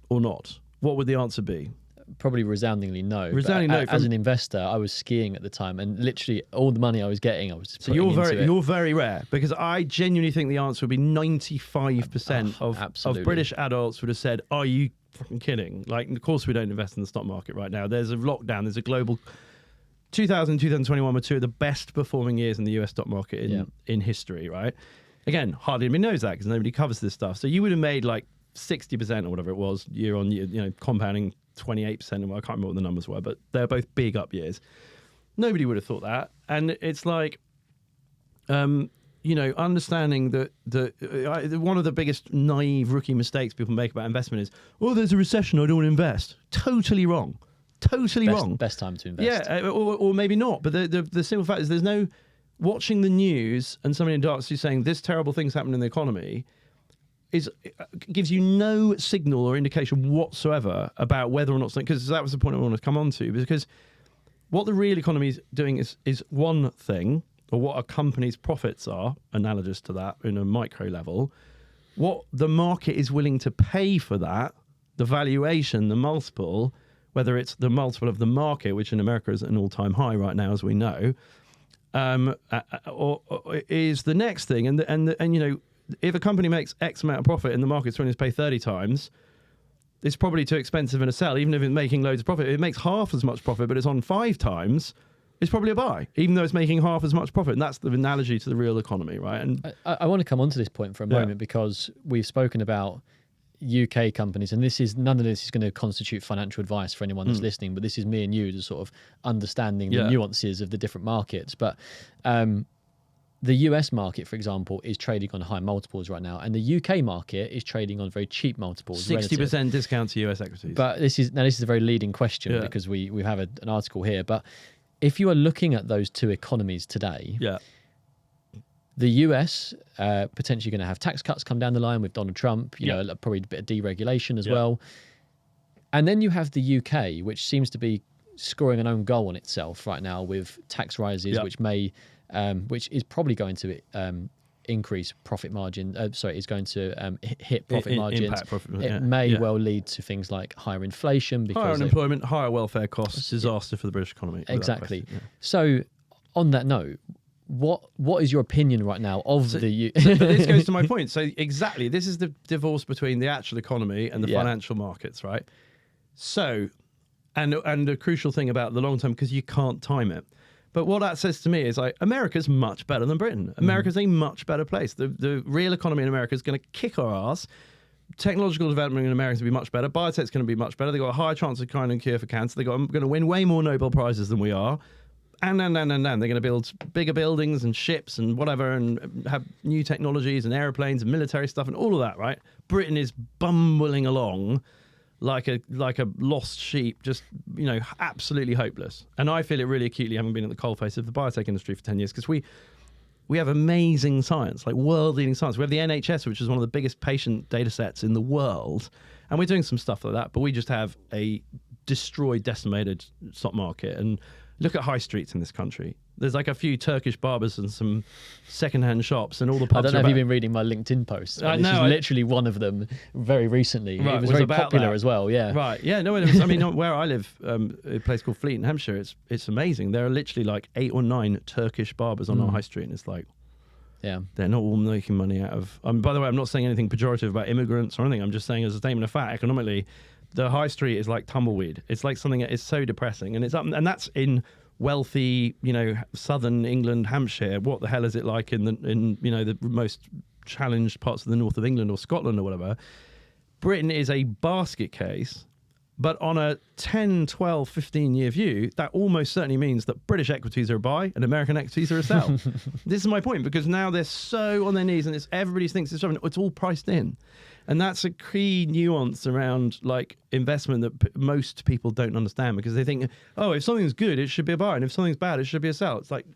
or not? What would the answer be? Probably resoundingly no. No. As an investor, I was skiing at the time, and literally all the money I was getting, I was just putting into it. You're very rare, because I genuinely think the answer would be 95% of British adults would have said, "Are you fucking kidding?" Like, of course we don't invest in the stock market right now. There's a lockdown. There's a global. 2000, 2021 were two of the best performing years in the US stock market in history, right? Again, hardly anybody knows that because nobody covers this stuff. So you would have made like 60% or whatever it was year on year, compounding 28%. I can't remember what the numbers were, but they're both big up years. Nobody would have thought that. And it's like, understanding that one of the biggest naive rookie mistakes people make about investment is, there's a recession, I don't want to invest. Totally wrong. Wrong. Best time to invest. Yeah, or maybe not. But the simple fact is there's no watching the news and somebody in dark saying this terrible thing's happened in the economy. gives you no signal or indication whatsoever about whether or not something, because that was the point I want to come on to, because what the real economy is doing is one thing, or what a company's profits are, analogous to that in a micro level. What the market is willing to pay for that, the valuation, the multiple, whether it's the multiple of the market, which in America is at an all-time high right now, as we know, or is the next thing. And you know, if a company makes X amount of profit and the market's willing to pay 30 times, it's probably too expensive in a sell. Even if it's making loads of profit, if it makes half as much profit, but it's on 5 times, it's probably a buy, even though it's making half as much profit. And that's the analogy to the real economy, right? And I want to come on to this point for a moment, because we've spoken about UK companies, and none of this is going to constitute financial advice for anyone that's listening, but this is me and you just sort of understanding the nuances of the different markets. But the US market, for example, is trading on high multiples right now, and the UK market is trading on very cheap multiples. 60% discount to US equities. But this is a very leading question, because we have an article here. But if you are looking at those two economies today, the US potentially going to have tax cuts come down the line with Donald Trump, you know, probably a bit of deregulation as well. And then you have the UK, which seems to be scoring an own goal on itself right now with tax rises, which is probably going to increase profit margin. Is going to hit profit margins. It may well lead to things like higher inflation, because higher unemployment, higher welfare costs, disaster for the British economy. Exactly. So, on that note, what is your opinion right now of the? But this goes to my point. So exactly, this is the divorce between the actual economy and the financial markets, right? So, and a crucial thing about the long term, because you can't time it. But what that says to me is, like, America's much better than Britain. America's a much better place. The real economy in America is going to kick our ass. Technological development in America is going to be much better. Biotech's going to be much better. They've got a higher chance of finding a cure for cancer. They're going to win way more Nobel Prizes than we are. And. They're going to build bigger buildings and ships and whatever, and have new technologies and airplanes and military stuff and all of that, right? Britain is bumbling along like a lost sheep, just, you know, absolutely hopeless. And I feel it really acutely, having been at the coalface of the biotech industry for 10 years, because we have amazing science, like world-leading science. We have the NHS, which is one of the biggest patient data sets in the world, and we're doing some stuff like that, but we just have a destroyed, decimated stock market. And look at high streets in this country. There's like a few Turkish barbers and some second-hand shops, and all the pubs. I don't know if you've been reading my LinkedIn posts. This is literally one of them very recently. Right, it was very popular as well, Right, yeah. No, it was, I mean, where I live, a place called Fleet in Hampshire, it's amazing. There are literally like 8 or 9 Turkish barbers on our high street, and it's like, they're not all making money out of... by the way, I'm not saying anything pejorative about immigrants or anything. I'm just saying, as a statement of fact, economically, the high street is like tumbleweed. It's like something that is so depressing, and it's up, and that's in wealthy, you know, southern England, Hampshire. What the hell is it like in you know, the most challenged parts of the north of England or Scotland or whatever? Britain is a basket case, but on a 10, 12, 15-year view, that almost certainly means that British equities are a buy and American equities are a sell. This is my point, because now they're so on their knees, and everybody thinks it's all priced in. And that's a key nuance around, like, investment that most people don't understand, because they think, oh, if something's good, it should be a buy, and if something's bad, it should be a sell. It's like,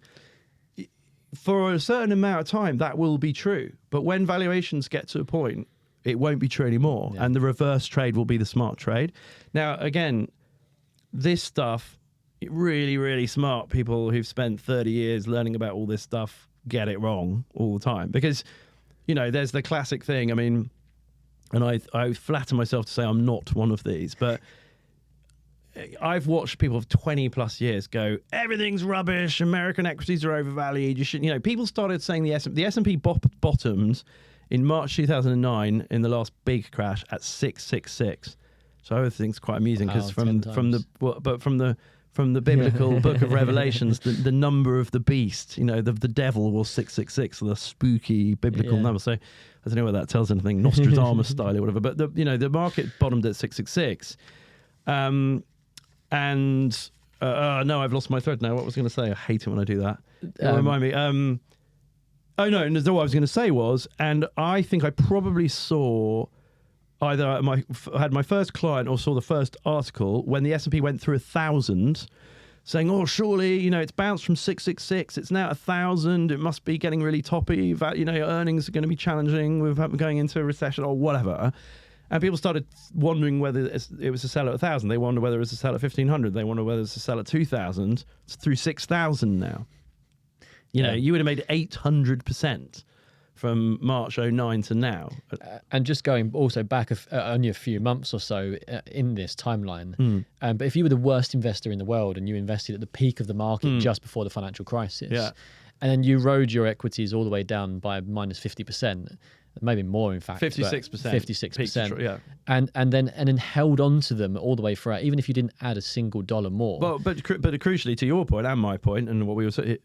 for a certain amount of time, that will be true. But when valuations get to a point, it won't be true anymore. And the reverse trade will be the smart trade. Now, again, this stuff, really, really smart people who've spent 30 years learning about all this stuff get it wrong all the time. Because, you know, there's the classic thing. I mean... And I flatter myself to say I'm not one of these, but I've watched people of 20 plus years go, everything's rubbish, American equities are overvalued, you should, you know, people started saying the S&P bottomed in March 2009 in the last big crash at 666. So I think it's quite amusing, because from the biblical book of Revelations, the number of the beast, you know, the devil was 666, the spooky biblical number. So I don't know whether that tells anything, Nostradamus style or whatever. But the market bottomed at 666, no, I've lost my thread now. What was I going to say? I hate it when I do that. Remind me. What I was going to say was, and I think I probably saw either had my first client or saw the first article when the S&P went through 1,000. saying, oh, surely, it's bounced from 666, it's now 1,000, it must be getting really toppy, earnings are going to be challenging, we're going into a recession or whatever. And people started wondering whether it was a sell at 1,000. They wonder whether it was a sell at 1,500. They wonder whether it's a sell at 2,000. It's through 6,000 now. You would have made 800% from March 09 to now. And just going also back only a few months or so in this timeline. But if you were the worst investor in the world and you invested at the peak of the market just before the financial crisis, and then you rode your equities all the way down by minus 50%, maybe more in fact, 56%, 56%, and then held on to them all the way throughout, even if you didn't add a single dollar more. Well, but crucially to your point and my point, and what we were saying,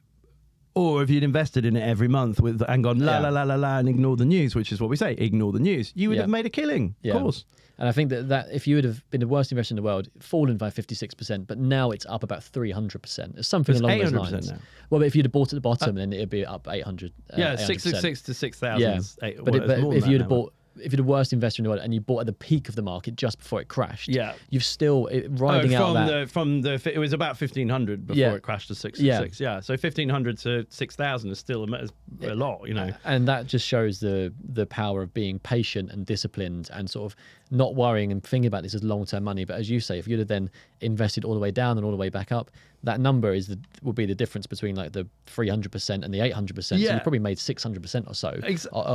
or if you'd invested in it every month and gone la la la la la and ignored the news, which is what we say, ignore the news, you would have made a killing, of course. And I think that if you would have been the worst investor in the world, fallen by 56%, but now it's up about 300%. It's something along those lines. Now. Well, but if you'd have bought at the bottom, then it'd be up 800. 666 to 6,000. Yeah. But if you'd have bought, if you're the worst investor in the world and you bought at the peak of the market just before it crashed, you've still riding out that. It was about 1,500 before it crashed to 666. So 1,500 to 6,000 is still a lot, And that just shows the power of being patient and disciplined and sort of not worrying and thinking about this as long-term money. But as you say, if you'd have then invested all the way down and all the way back up, that number would be the difference between like the 300% and the 800%. So you probably made 600% or so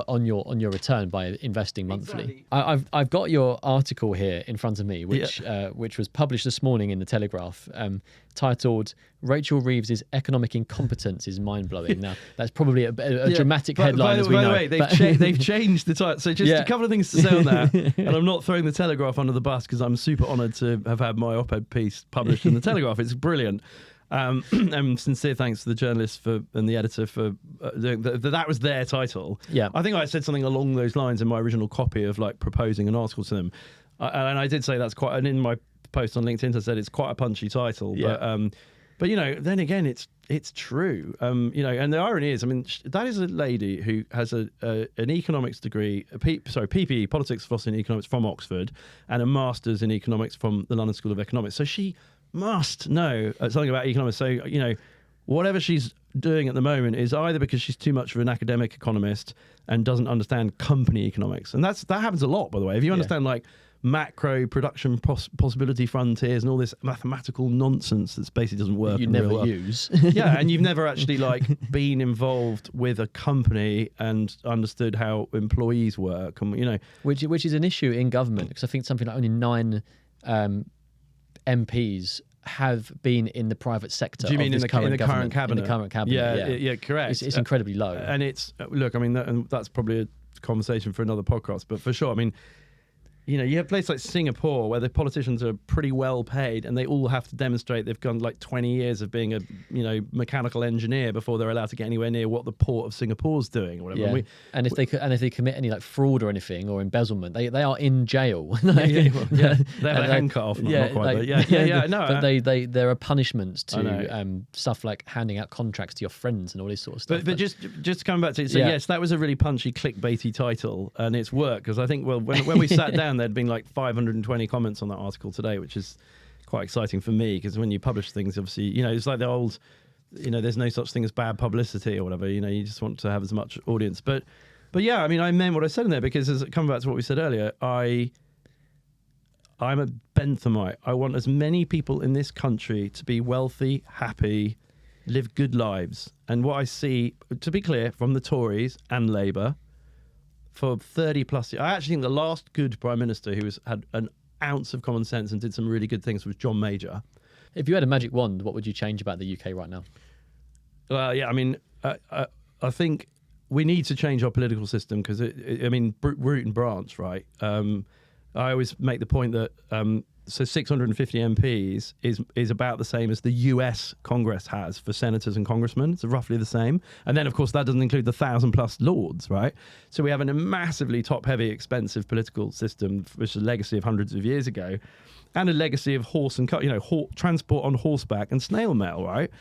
on your return by investing monthly. Exactly. I've got your article here in front of me, which was published this morning in the Telegraph, titled "Rachel Reeves's Economic Incompetence is Mind-Blowing." Now that's probably a dramatic headline. By the way, they've changed the title. So just a couple of things to say on that, and I'm not throwing the Telegraph under the bus because I'm super honoured to have had my op-ed piece published in the Telegraph. It's brilliant. And sincere thanks to the journalist and the editor for doing that was their title. I think I said something along those lines in my original copy of like proposing an article to them, and I did say that's quite. And in my post on LinkedIn, I said it's quite a punchy title. But then again, it's true. And the irony is, I mean, that is a lady who has an economics degree, PPE, Politics, Philosophy and Economics from Oxford, and a master's in economics from the London School of Economics. So she must know something about economics. So, whatever she's doing at the moment is either because she's too much of an academic economist and doesn't understand company economics. And that happens a lot, by the way. If you understand like macro production possibility frontiers and all this mathematical nonsense that basically doesn't work. You never use. And you've never actually like been involved with a company and understood how employees work, and which is an issue in government, because I think something like only 9 MPs have been in the private sector. Do you mean in the current cabinet? In the current cabinet, yeah, correct. It's incredibly low. And it's look, I mean, that's probably a conversation for another podcast, but for sure, I mean, you have places like Singapore where the politicians are pretty well paid and they all have to demonstrate they've gone like 20 years of being a mechanical engineer before they're allowed to get anywhere near what the port of Singapore's doing or whatever. And if they commit any like fraud or anything or embezzlement, they are in jail. They have a hand cut off. Not quite, but there are punishments to stuff like handing out contracts to your friends and all this sort of stuff. But just coming back to it, so yes, that was a really punchy clickbaity title and it's worked because I think when we sat down there'd been like 520 comments on that article today, which is quite exciting for me because when you publish things, obviously, it's like the old, there's no such thing as bad publicity or whatever. You just want to have as much audience. But yeah, I mean, I meant what I said in there because coming back to what we said earlier, I'm a Benthamite. I want as many people in this country to be wealthy, happy, live good lives. And what I see, to be clear, from the Tories and Labour, for 30 plus years. I actually think the last good Prime Minister who had an ounce of common sense and did some really good things was John Major. If you had a magic wand, what would you change about the UK right now? I mean, I think we need to change our political system because, root and branch, right? I always make the point that so 650 MPs is about the same as the US Congress has for senators and congressmen. It's roughly the same. And then, of course, that doesn't include the 1,000+ lords, right? So we have a massively top-heavy, expensive political system, which is a legacy of hundreds of years ago, and a legacy of horse and transport on horseback and snail mail, right?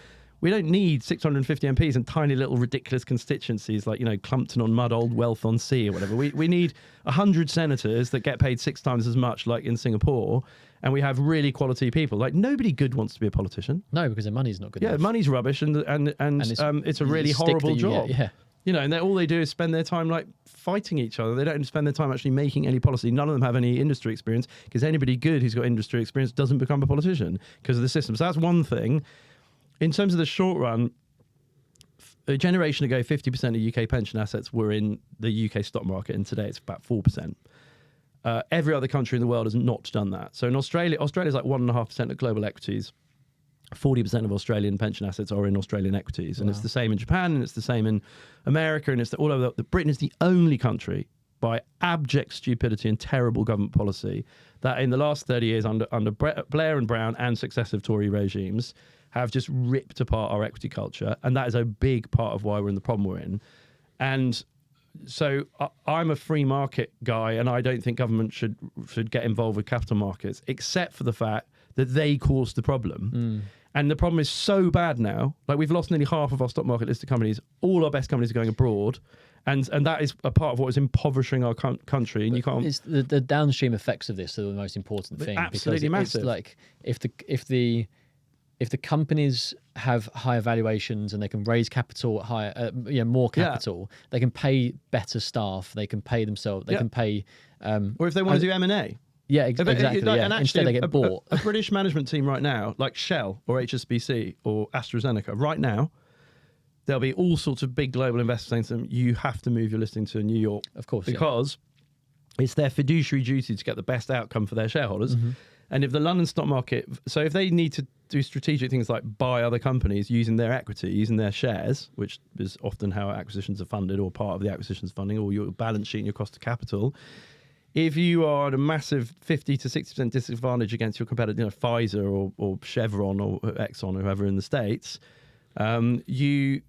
We don't need 650 MPs and tiny little ridiculous constituencies like, Clumpton on Mud, Old Wealth on Sea or whatever. We need 100 senators that get paid 6 times as much like in Singapore, and we have really quality people. Like, nobody good wants to be a politician. No, because the money's not good enough. Yeah, money's rubbish and it's a really horrible job. Yeah. And all they do is spend their time like fighting each other. They don't spend their time actually making any policy. None of them have any industry experience, because anybody good who's got industry experience doesn't become a politician because of the system. So that's one thing. In terms of the short run, a generation ago, 50% of UK pension assets were in the UK stock market, and today it's about 4%. Every other country in the world has not done that. So in Australia's like 1.5% of global equities. 40% of Australian pension assets are in Australian equities. And it's the same in Japan, and it's the same in America, and it's all over. Britain is the only country, by abject stupidity and terrible government policy, that in the last 30 years under Blair and Brown and successive Tory regimes have just ripped apart our equity culture. And that is a big part of why we're in the problem we're in. And so I'm a free market guy, and I don't think government should get involved with capital markets, except for the fact that they caused the problem. And the problem is so bad now. Like, we've lost nearly half of our stock market listed companies. All our best companies are going abroad. And that is a part of what is impoverishing our country. And you can't... It's the downstream effects of this are the most important thing. Absolutely massive. It's like, if the companies have higher valuations and they can raise capital at higher, more capital, they can pay better staff, they can pay themselves, they can pay... or if they want to do M&A. Yeah, exactly. And actually, instead they get bought. A British management team right now, like Shell or HSBC or AstraZeneca, right now, there'll be all sorts of big global investors saying to them, you have to move your listing to New York. Of course. Because it's their fiduciary duty to get the best outcome for their shareholders. And if the London stock market, so if they need to do strategic things like buy other companies using their equity, using their shares, which is often how acquisitions are funded or part of the acquisitions funding, or your balance sheet and your cost of capital, if you are at a massive 50 to 60% disadvantage against your competitor, Pfizer or Chevron or Exxon or whoever in the States, you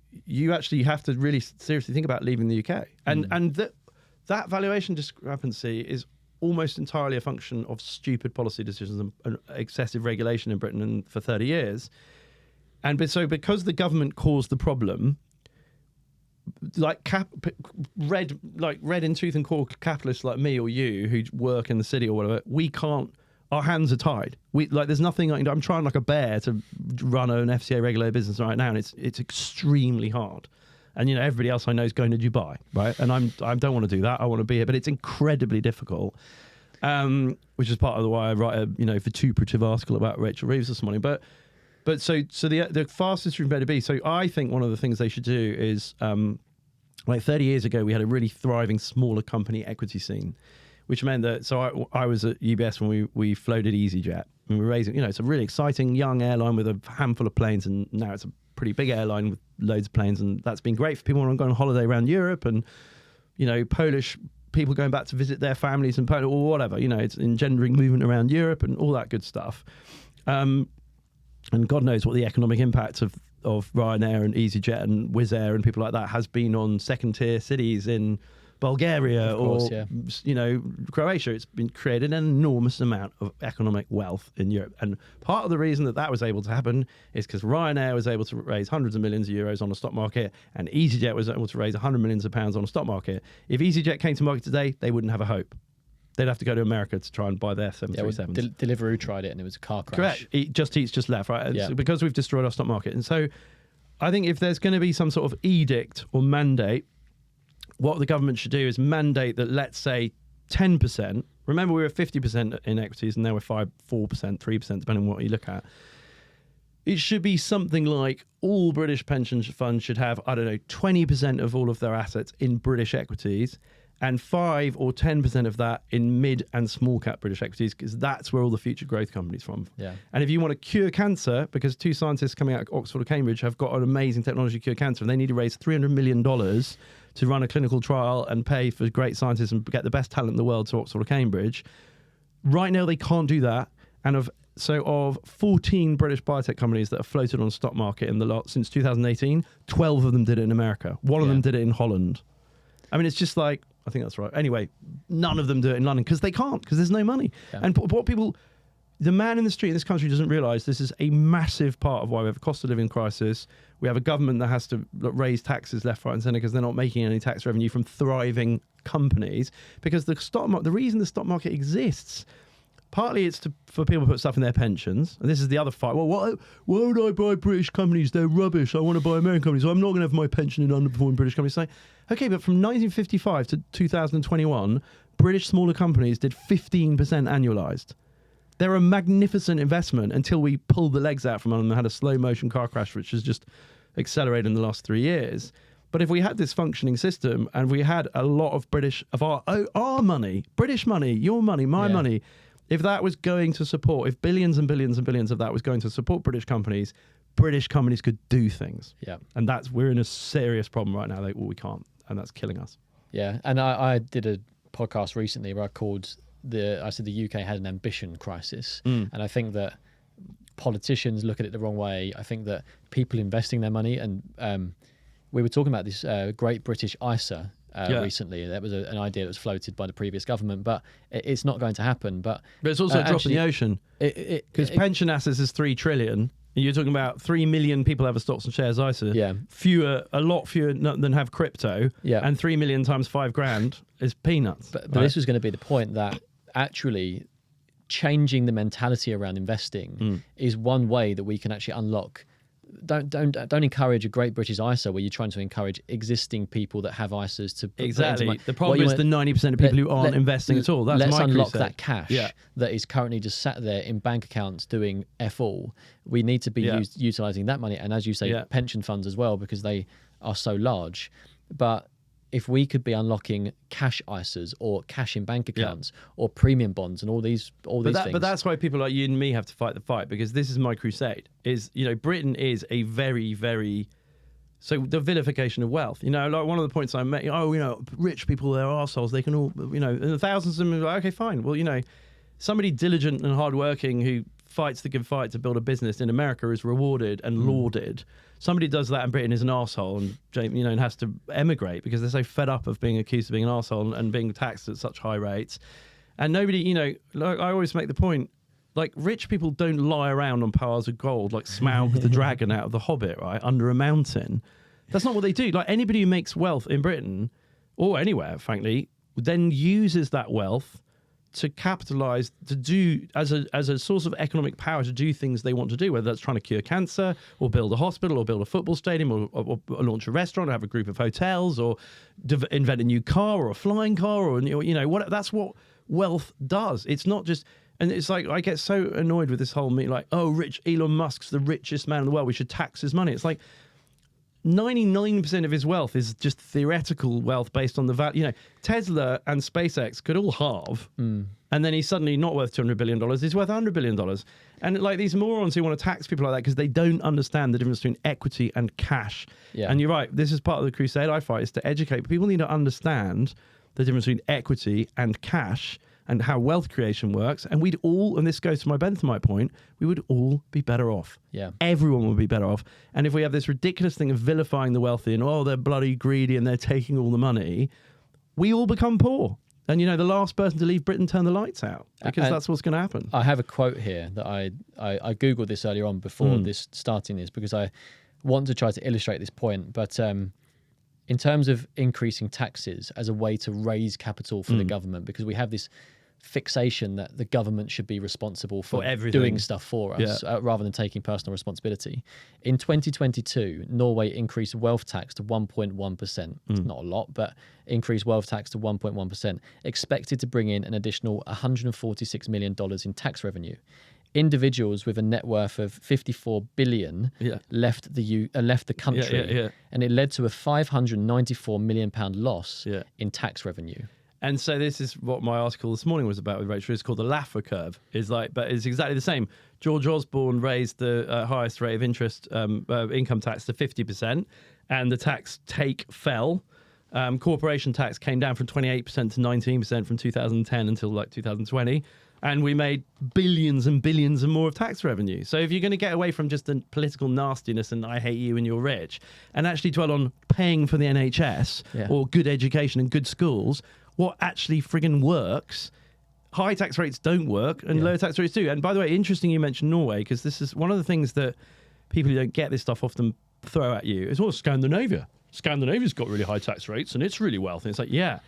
actually have to really seriously think about leaving the UK. And that valuation discrepancy is almost entirely a function of stupid policy decisions and excessive regulation in Britain and for 30 years. And so because the government caused the problem, red in tooth and claw capitalists like me or you who work in the city or whatever, we can't. Our hands are tied. There's nothing I can do. I'm trying like a bear to run an FCA regulated business right now, and it's extremely hard. And everybody else I know is going to Dubai, right? And I don't want to do that. I want to be here, but it's incredibly difficult. Which is part of why I write a vituperative article about Rachel Reeves this morning. But so the fastest route to be. So I think one of the things they should do is, 30 years ago, we had a really thriving smaller company equity scene, which meant that, so I was at UBS when we floated EasyJet, and we were raising, it's a really exciting young airline with a handful of planes, and now it's a pretty big airline with loads of planes, and that's been great for people who want to go on holiday around Europe, and, Polish people going back to visit their families in Poland or whatever, it's engendering movement around Europe and all that good stuff. And God knows what the economic impact of Ryanair and EasyJet and Wizz Air and people like that has been on second-tier cities in Bulgaria Croatia. It's been created an enormous amount of economic wealth in Europe. And part of the reason that was able to happen is because Ryanair was able to raise hundreds of millions of euros on the stock market, and EasyJet was able to raise 100 millions of pounds on the stock market. If EasyJet came to market today, they wouldn't have a hope. They'd have to go to America to try and buy their 737s. Yeah, Deliveroo tried it and it was a car crash. Correct. Just Eats, Just Left, right? Yeah. So because we've destroyed our stock market. And so I think if there's going to be some sort of edict or mandate, what the government should do is mandate that, let's say, 10%. Remember, we were 50% in equities and now we're 4%, 3%, depending on what you look at. It should be something like all British pension funds should have, 20% of all of their assets in British equities, and 5 or 10% of that in mid and small cap British equities, because that's where all the future growth companies from. Yeah. And if you want to cure cancer, because 2 scientists coming out of Oxford or Cambridge have got an amazing technology to cure cancer, and they need to raise $300 million to run a clinical trial and pay for great scientists and get the best talent in the world to Oxford or Cambridge. Right now, they can't do that. And of 14 British biotech companies that have floated on the stock market in the lot since 2018, 12 of them did it in America. One of them did it in Holland. I mean, it's just like, I think that's right. Anyway, none of them do it in London because they can't, because there's no money. Yeah. And what people, the man in the street in this country doesn't realise this is a massive part of why we have a cost of living crisis. We have a government that has to raise taxes left, right and centre because they're not making any tax revenue from thriving companies. Because the reason the stock market exists, partly it's for people to put stuff in their pensions. And this is the other fight. Well, why would I buy British companies? They're rubbish. I want to buy American companies. So I'm not going to have my pension in underperforming British companies. Like, okay, but from 1955 to 2021, British smaller companies did 15% annualised. They're a magnificent investment until we pulled the legs out from under them and had a slow motion car crash, which has just accelerated in the last 3 years. But if we had this functioning system and we had a lot of our money, British money, your money, my money, if that was going to support, if billions and billions and billions of that was going to support British companies could do things. Yeah. And we're in a serious problem right now. We can't. And that's killing us. Yeah. And I did a podcast recently where I said the UK had an ambition crisis. And I think that politicians look at it the wrong way. I think that people investing their money, and we were talking about this Great British ISA recently. That was an idea that was floated by the previous government, but it's not going to happen. But it's also a drop in the ocean, because pension assets is 3 trillion. You're talking about 3 million people have a stocks and shares ISA. Yeah, a lot fewer than have crypto. Yeah, and 3 million times $5,000 is peanuts. But this was going to be the point, that actually changing the mentality around investing is one way that we can actually unlock. Don't encourage a Great British ISA where you're trying to encourage existing people that have ISAs to exactly. The problem is the 90% of people who aren't investing at all. Let's unlock that cash that is currently just sat there in bank accounts doing F all. We need to be utilising that money, and as you say, pension funds as well, because they are so large. But if we could be unlocking cash ISAs or cash in bank accounts or premium bonds and all these things. But that's why people like you and me have to fight the fight, because this is my crusade. Britain is a very, very... So the vilification of wealth. Like one of the points I made, rich people, they're arseholes. They can all, and thousands of them are like, okay, fine. Well, somebody diligent and hardworking who fights the good fight to build a business in America is rewarded and lauded. Somebody does that in Britain is an arsehole and has to emigrate because they're so fed up of being accused of being an arsehole and being taxed at such high rates. And nobody, like I always make the point, like rich people don't lie around on piles of gold like Smaug the dragon out of The Hobbit, right, under a mountain. That's not what they do. Like anybody who makes wealth in Britain or anywhere, frankly, then uses that wealth to capitalize, to do as a source of economic power to do things they want to do, whether that's trying to cure cancer or build a hospital or build a football stadium or launch a restaurant or have a group of hotels or invent a new car or a flying car or that's what wealth does. It's not just, and it's like I get so annoyed with this whole like, oh, rich Elon Musk's the richest man in the world, we should tax his money. It's like 99% of his wealth is just theoretical wealth based on the value. Tesla and SpaceX could all halve, and then he's suddenly not worth $200 billion. He's worth $100 billion. And like these morons who want to tax people like that because they don't understand the difference between equity and cash. Yeah. And you're right. This is part of the crusade I fight, is to educate. People need to understand the difference between equity and cash and how wealth creation works. And we'd all, and this goes to my Benthamite point, we would all be better off. Yeah. Everyone would be better off. And if we have this ridiculous thing of vilifying the wealthy and, oh, they're bloody greedy and they're taking all the money, we all become poor. And, the last person to leave Britain turn the lights out, because that's what's going to happen. I have a quote here that I Googled this earlier on before starting this, because I want to try to illustrate this point. But in terms of increasing taxes as a way to raise capital for the government, because we have this fixation that the government should be responsible for doing stuff for us rather than taking personal responsibility. In 2022, Norway increased wealth tax to 1.1%. It's not a lot, but increased wealth tax to 1.1%, expected to bring in an additional $146 million in tax revenue. Individuals with a net worth of 54 billion left the country, and it led to a £594 million loss in tax revenue. And so this is what my article this morning was about with Rachel. It's called the Laffer curve. But it's exactly the same. George Osborne raised the highest rate of interest income tax to 50%, and the tax take fell. Corporation tax came down from 28% to 19% from 2010 until like 2020. And we made billions and billions and more of tax revenue. So if you're going to get away from just the political nastiness and I hate you and you're rich, and actually dwell on paying for the NHS or good education and good schools, what actually friggin' works high tax rates don't work and low tax rates do. And by the way, interesting you mentioned Norway, because this is one of the things that people who don't get this stuff often throw at you. It's all Scandinavia. Scandinavia's got really high tax rates and it's really wealthy. It's like, yeah.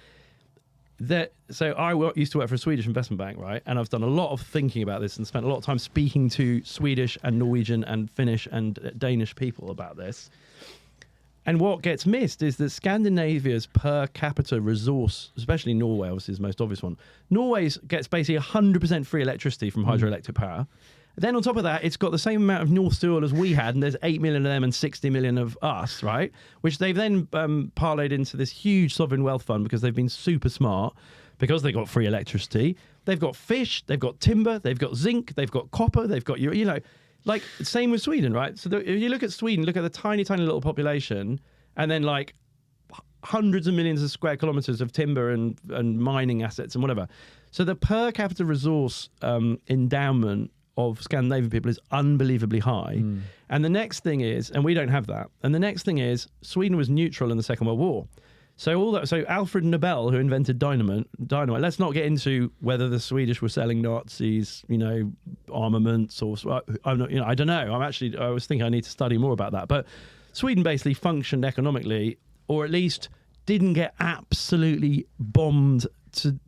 So I used to work for a Swedish investment bank, right? And I've done a lot of thinking about this and spent a lot of time speaking to Swedish and Norwegian and Finnish and Danish people about this. And what gets missed is that Scandinavia's per capita resource, especially Norway, obviously is the most obvious one. Norway gets basically 100% free electricity from hydroelectric power. Then on top of that, it's got the same amount of North Sea oil as we had, and there's 8 million of them and 60 million of us, right? Which they've then parlayed into this huge sovereign wealth fund because they've been super smart, because they got free electricity. They've got fish, they've got timber, they've got zinc, they've got copper, they've got, you know, like same with Sweden, right? So if you look at Sweden, look at the tiny, tiny little population, and then like hundreds of millions of square kilometers of timber and mining assets and whatever. So the per capita resource endowment of Scandinavian people is unbelievably high. And the next thing is, and we don't have that, and the next thing is Sweden was neutral in the Second World War. So Alfred Nobel, who invented dynamite, let's not get into whether the Swedish were selling Nazis, you know, armaments or, I'm not, you know, I don't know. I was thinking I need to study more about that. But Sweden basically functioned economically, or at least didn't get absolutely bombed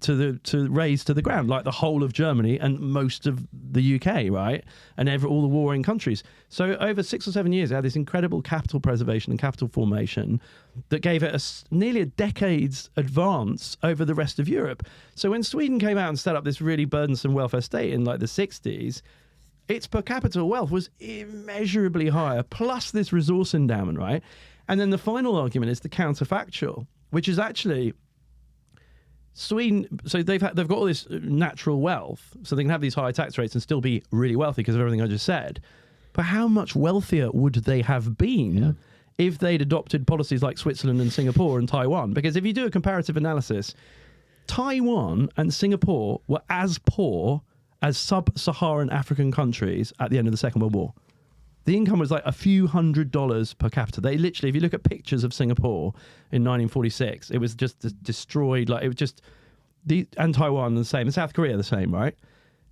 to raise to the ground, like the whole of Germany and most of the UK, right? And all the warring countries. So over 6 or 7 years, they had this incredible capital preservation and capital formation that gave it nearly a decade's advance over the rest of Europe. So when Sweden came out and set up this really burdensome welfare state in like the 60s, its per capita wealth was immeasurably higher, plus this resource endowment, right? And then the final argument is the counterfactual, which is actually Sweden. So they've got all this natural wealth, so they can have these high tax rates and still be really wealthy because of everything I just said. But how much wealthier would they have been if they'd adopted policies like Switzerland and Singapore and Taiwan? Because if you do a comparative analysis, Taiwan and Singapore were as poor as sub-Saharan African countries at the end of the Second World War. The income was like a few $100s per capita. They literally, if you look at pictures of Singapore in 1946, it was just destroyed. Like it was just, and Taiwan the same, and South Korea the same, right?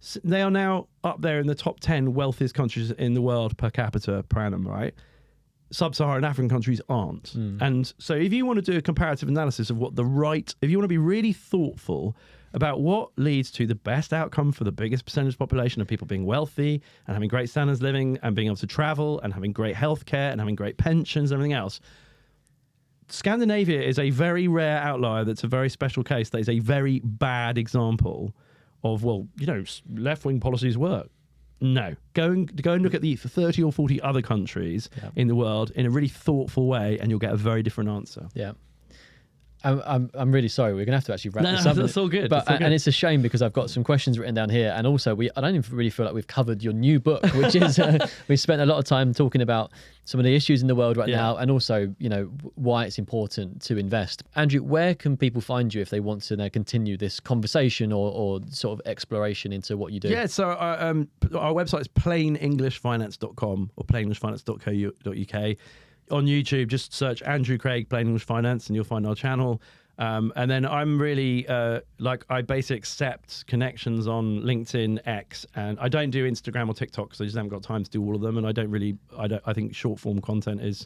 So they are now up there in the top 10 wealthiest countries in the world per capita per annum, right? Sub-Saharan African countries aren't. And so if you want to do a comparative analysis of if you want to be really thoughtful about what leads to the best outcome for the biggest percentage population of people being wealthy and having great standards of living and being able to travel and having great healthcare and having great pensions and everything else, Scandinavia is a very rare outlier that's a very special case that is a very bad example of, well, you know, left-wing policies work. No. Go and look at the 30 or 40 other countries in the world in a really thoughtful way and you'll get a very different answer. Yeah. I'm really sorry. We're going to have to actually wrap this up. That's all good. And it's a shame because I've got some questions written down here. And also, I don't even really feel like we've covered your new book, which is, we've spent a lot of time talking about some of the issues in the world right now and also, you know, why it's important to invest. Andrew, where can people find you if they want to continue this conversation or sort of exploration into what you do? Yeah, so our website is plainenglishfinance.com or plainenglishfinance.co.uk. On YouTube, just search Andrew Craig Plain English Finance and you'll find our channel. And then I'm really I basically accept connections on LinkedIn, X, and I don't do Instagram or TikTok because I just haven't got time to do all of them. And I think short form content is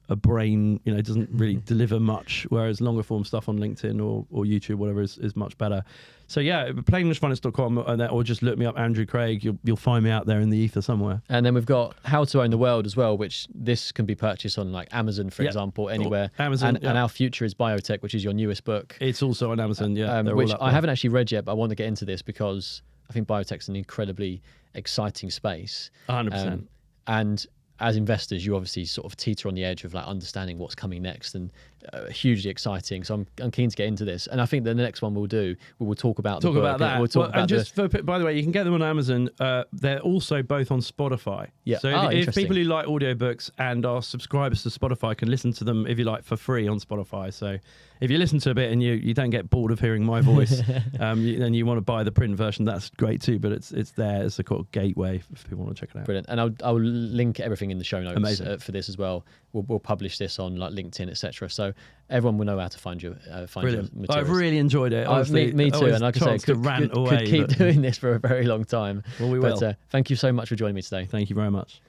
a brain, you know, it doesn't really deliver much, whereas longer form stuff on LinkedIn or YouTube, whatever, is much better. So yeah, plainenglishfinance.com or just look me up, Andrew Craig. You'll find me out there in the ether somewhere. And then we've got How to Own the World as well, which this can be purchased on like Amazon, for example, anywhere. Amazon. And Our Future is Biotech, which is your newest book. It's also on Amazon, which I haven't actually read yet, but I want to get into this because I think biotech's an incredibly exciting space. 100%. And as investors, you obviously sort of teeter on the edge of like understanding what's coming next, and hugely exciting. So I'm keen to get into this, and I think the next one we'll talk about the book. About that. We'll talk about by the way, you can get them on Amazon. They're also both on Spotify. Yeah. So if people who like audiobooks and are subscribers to Spotify can listen to them, if you like, for free on Spotify. So if you listen to a bit and you don't get bored of hearing my voice, then you want to buy the print version, that's great too. But it's there as a kind of gateway if people want to check it out. Brilliant. And I'll link everything in the show notes Amazing. For this as well. We'll publish this on like LinkedIn, etc. So everyone will know how to find your Brilliant. materials. I've really enjoyed it. Me too. And like I say, could keep doing this for a very long time. Well, we will. But thank you so much for joining me today. Thank you very much.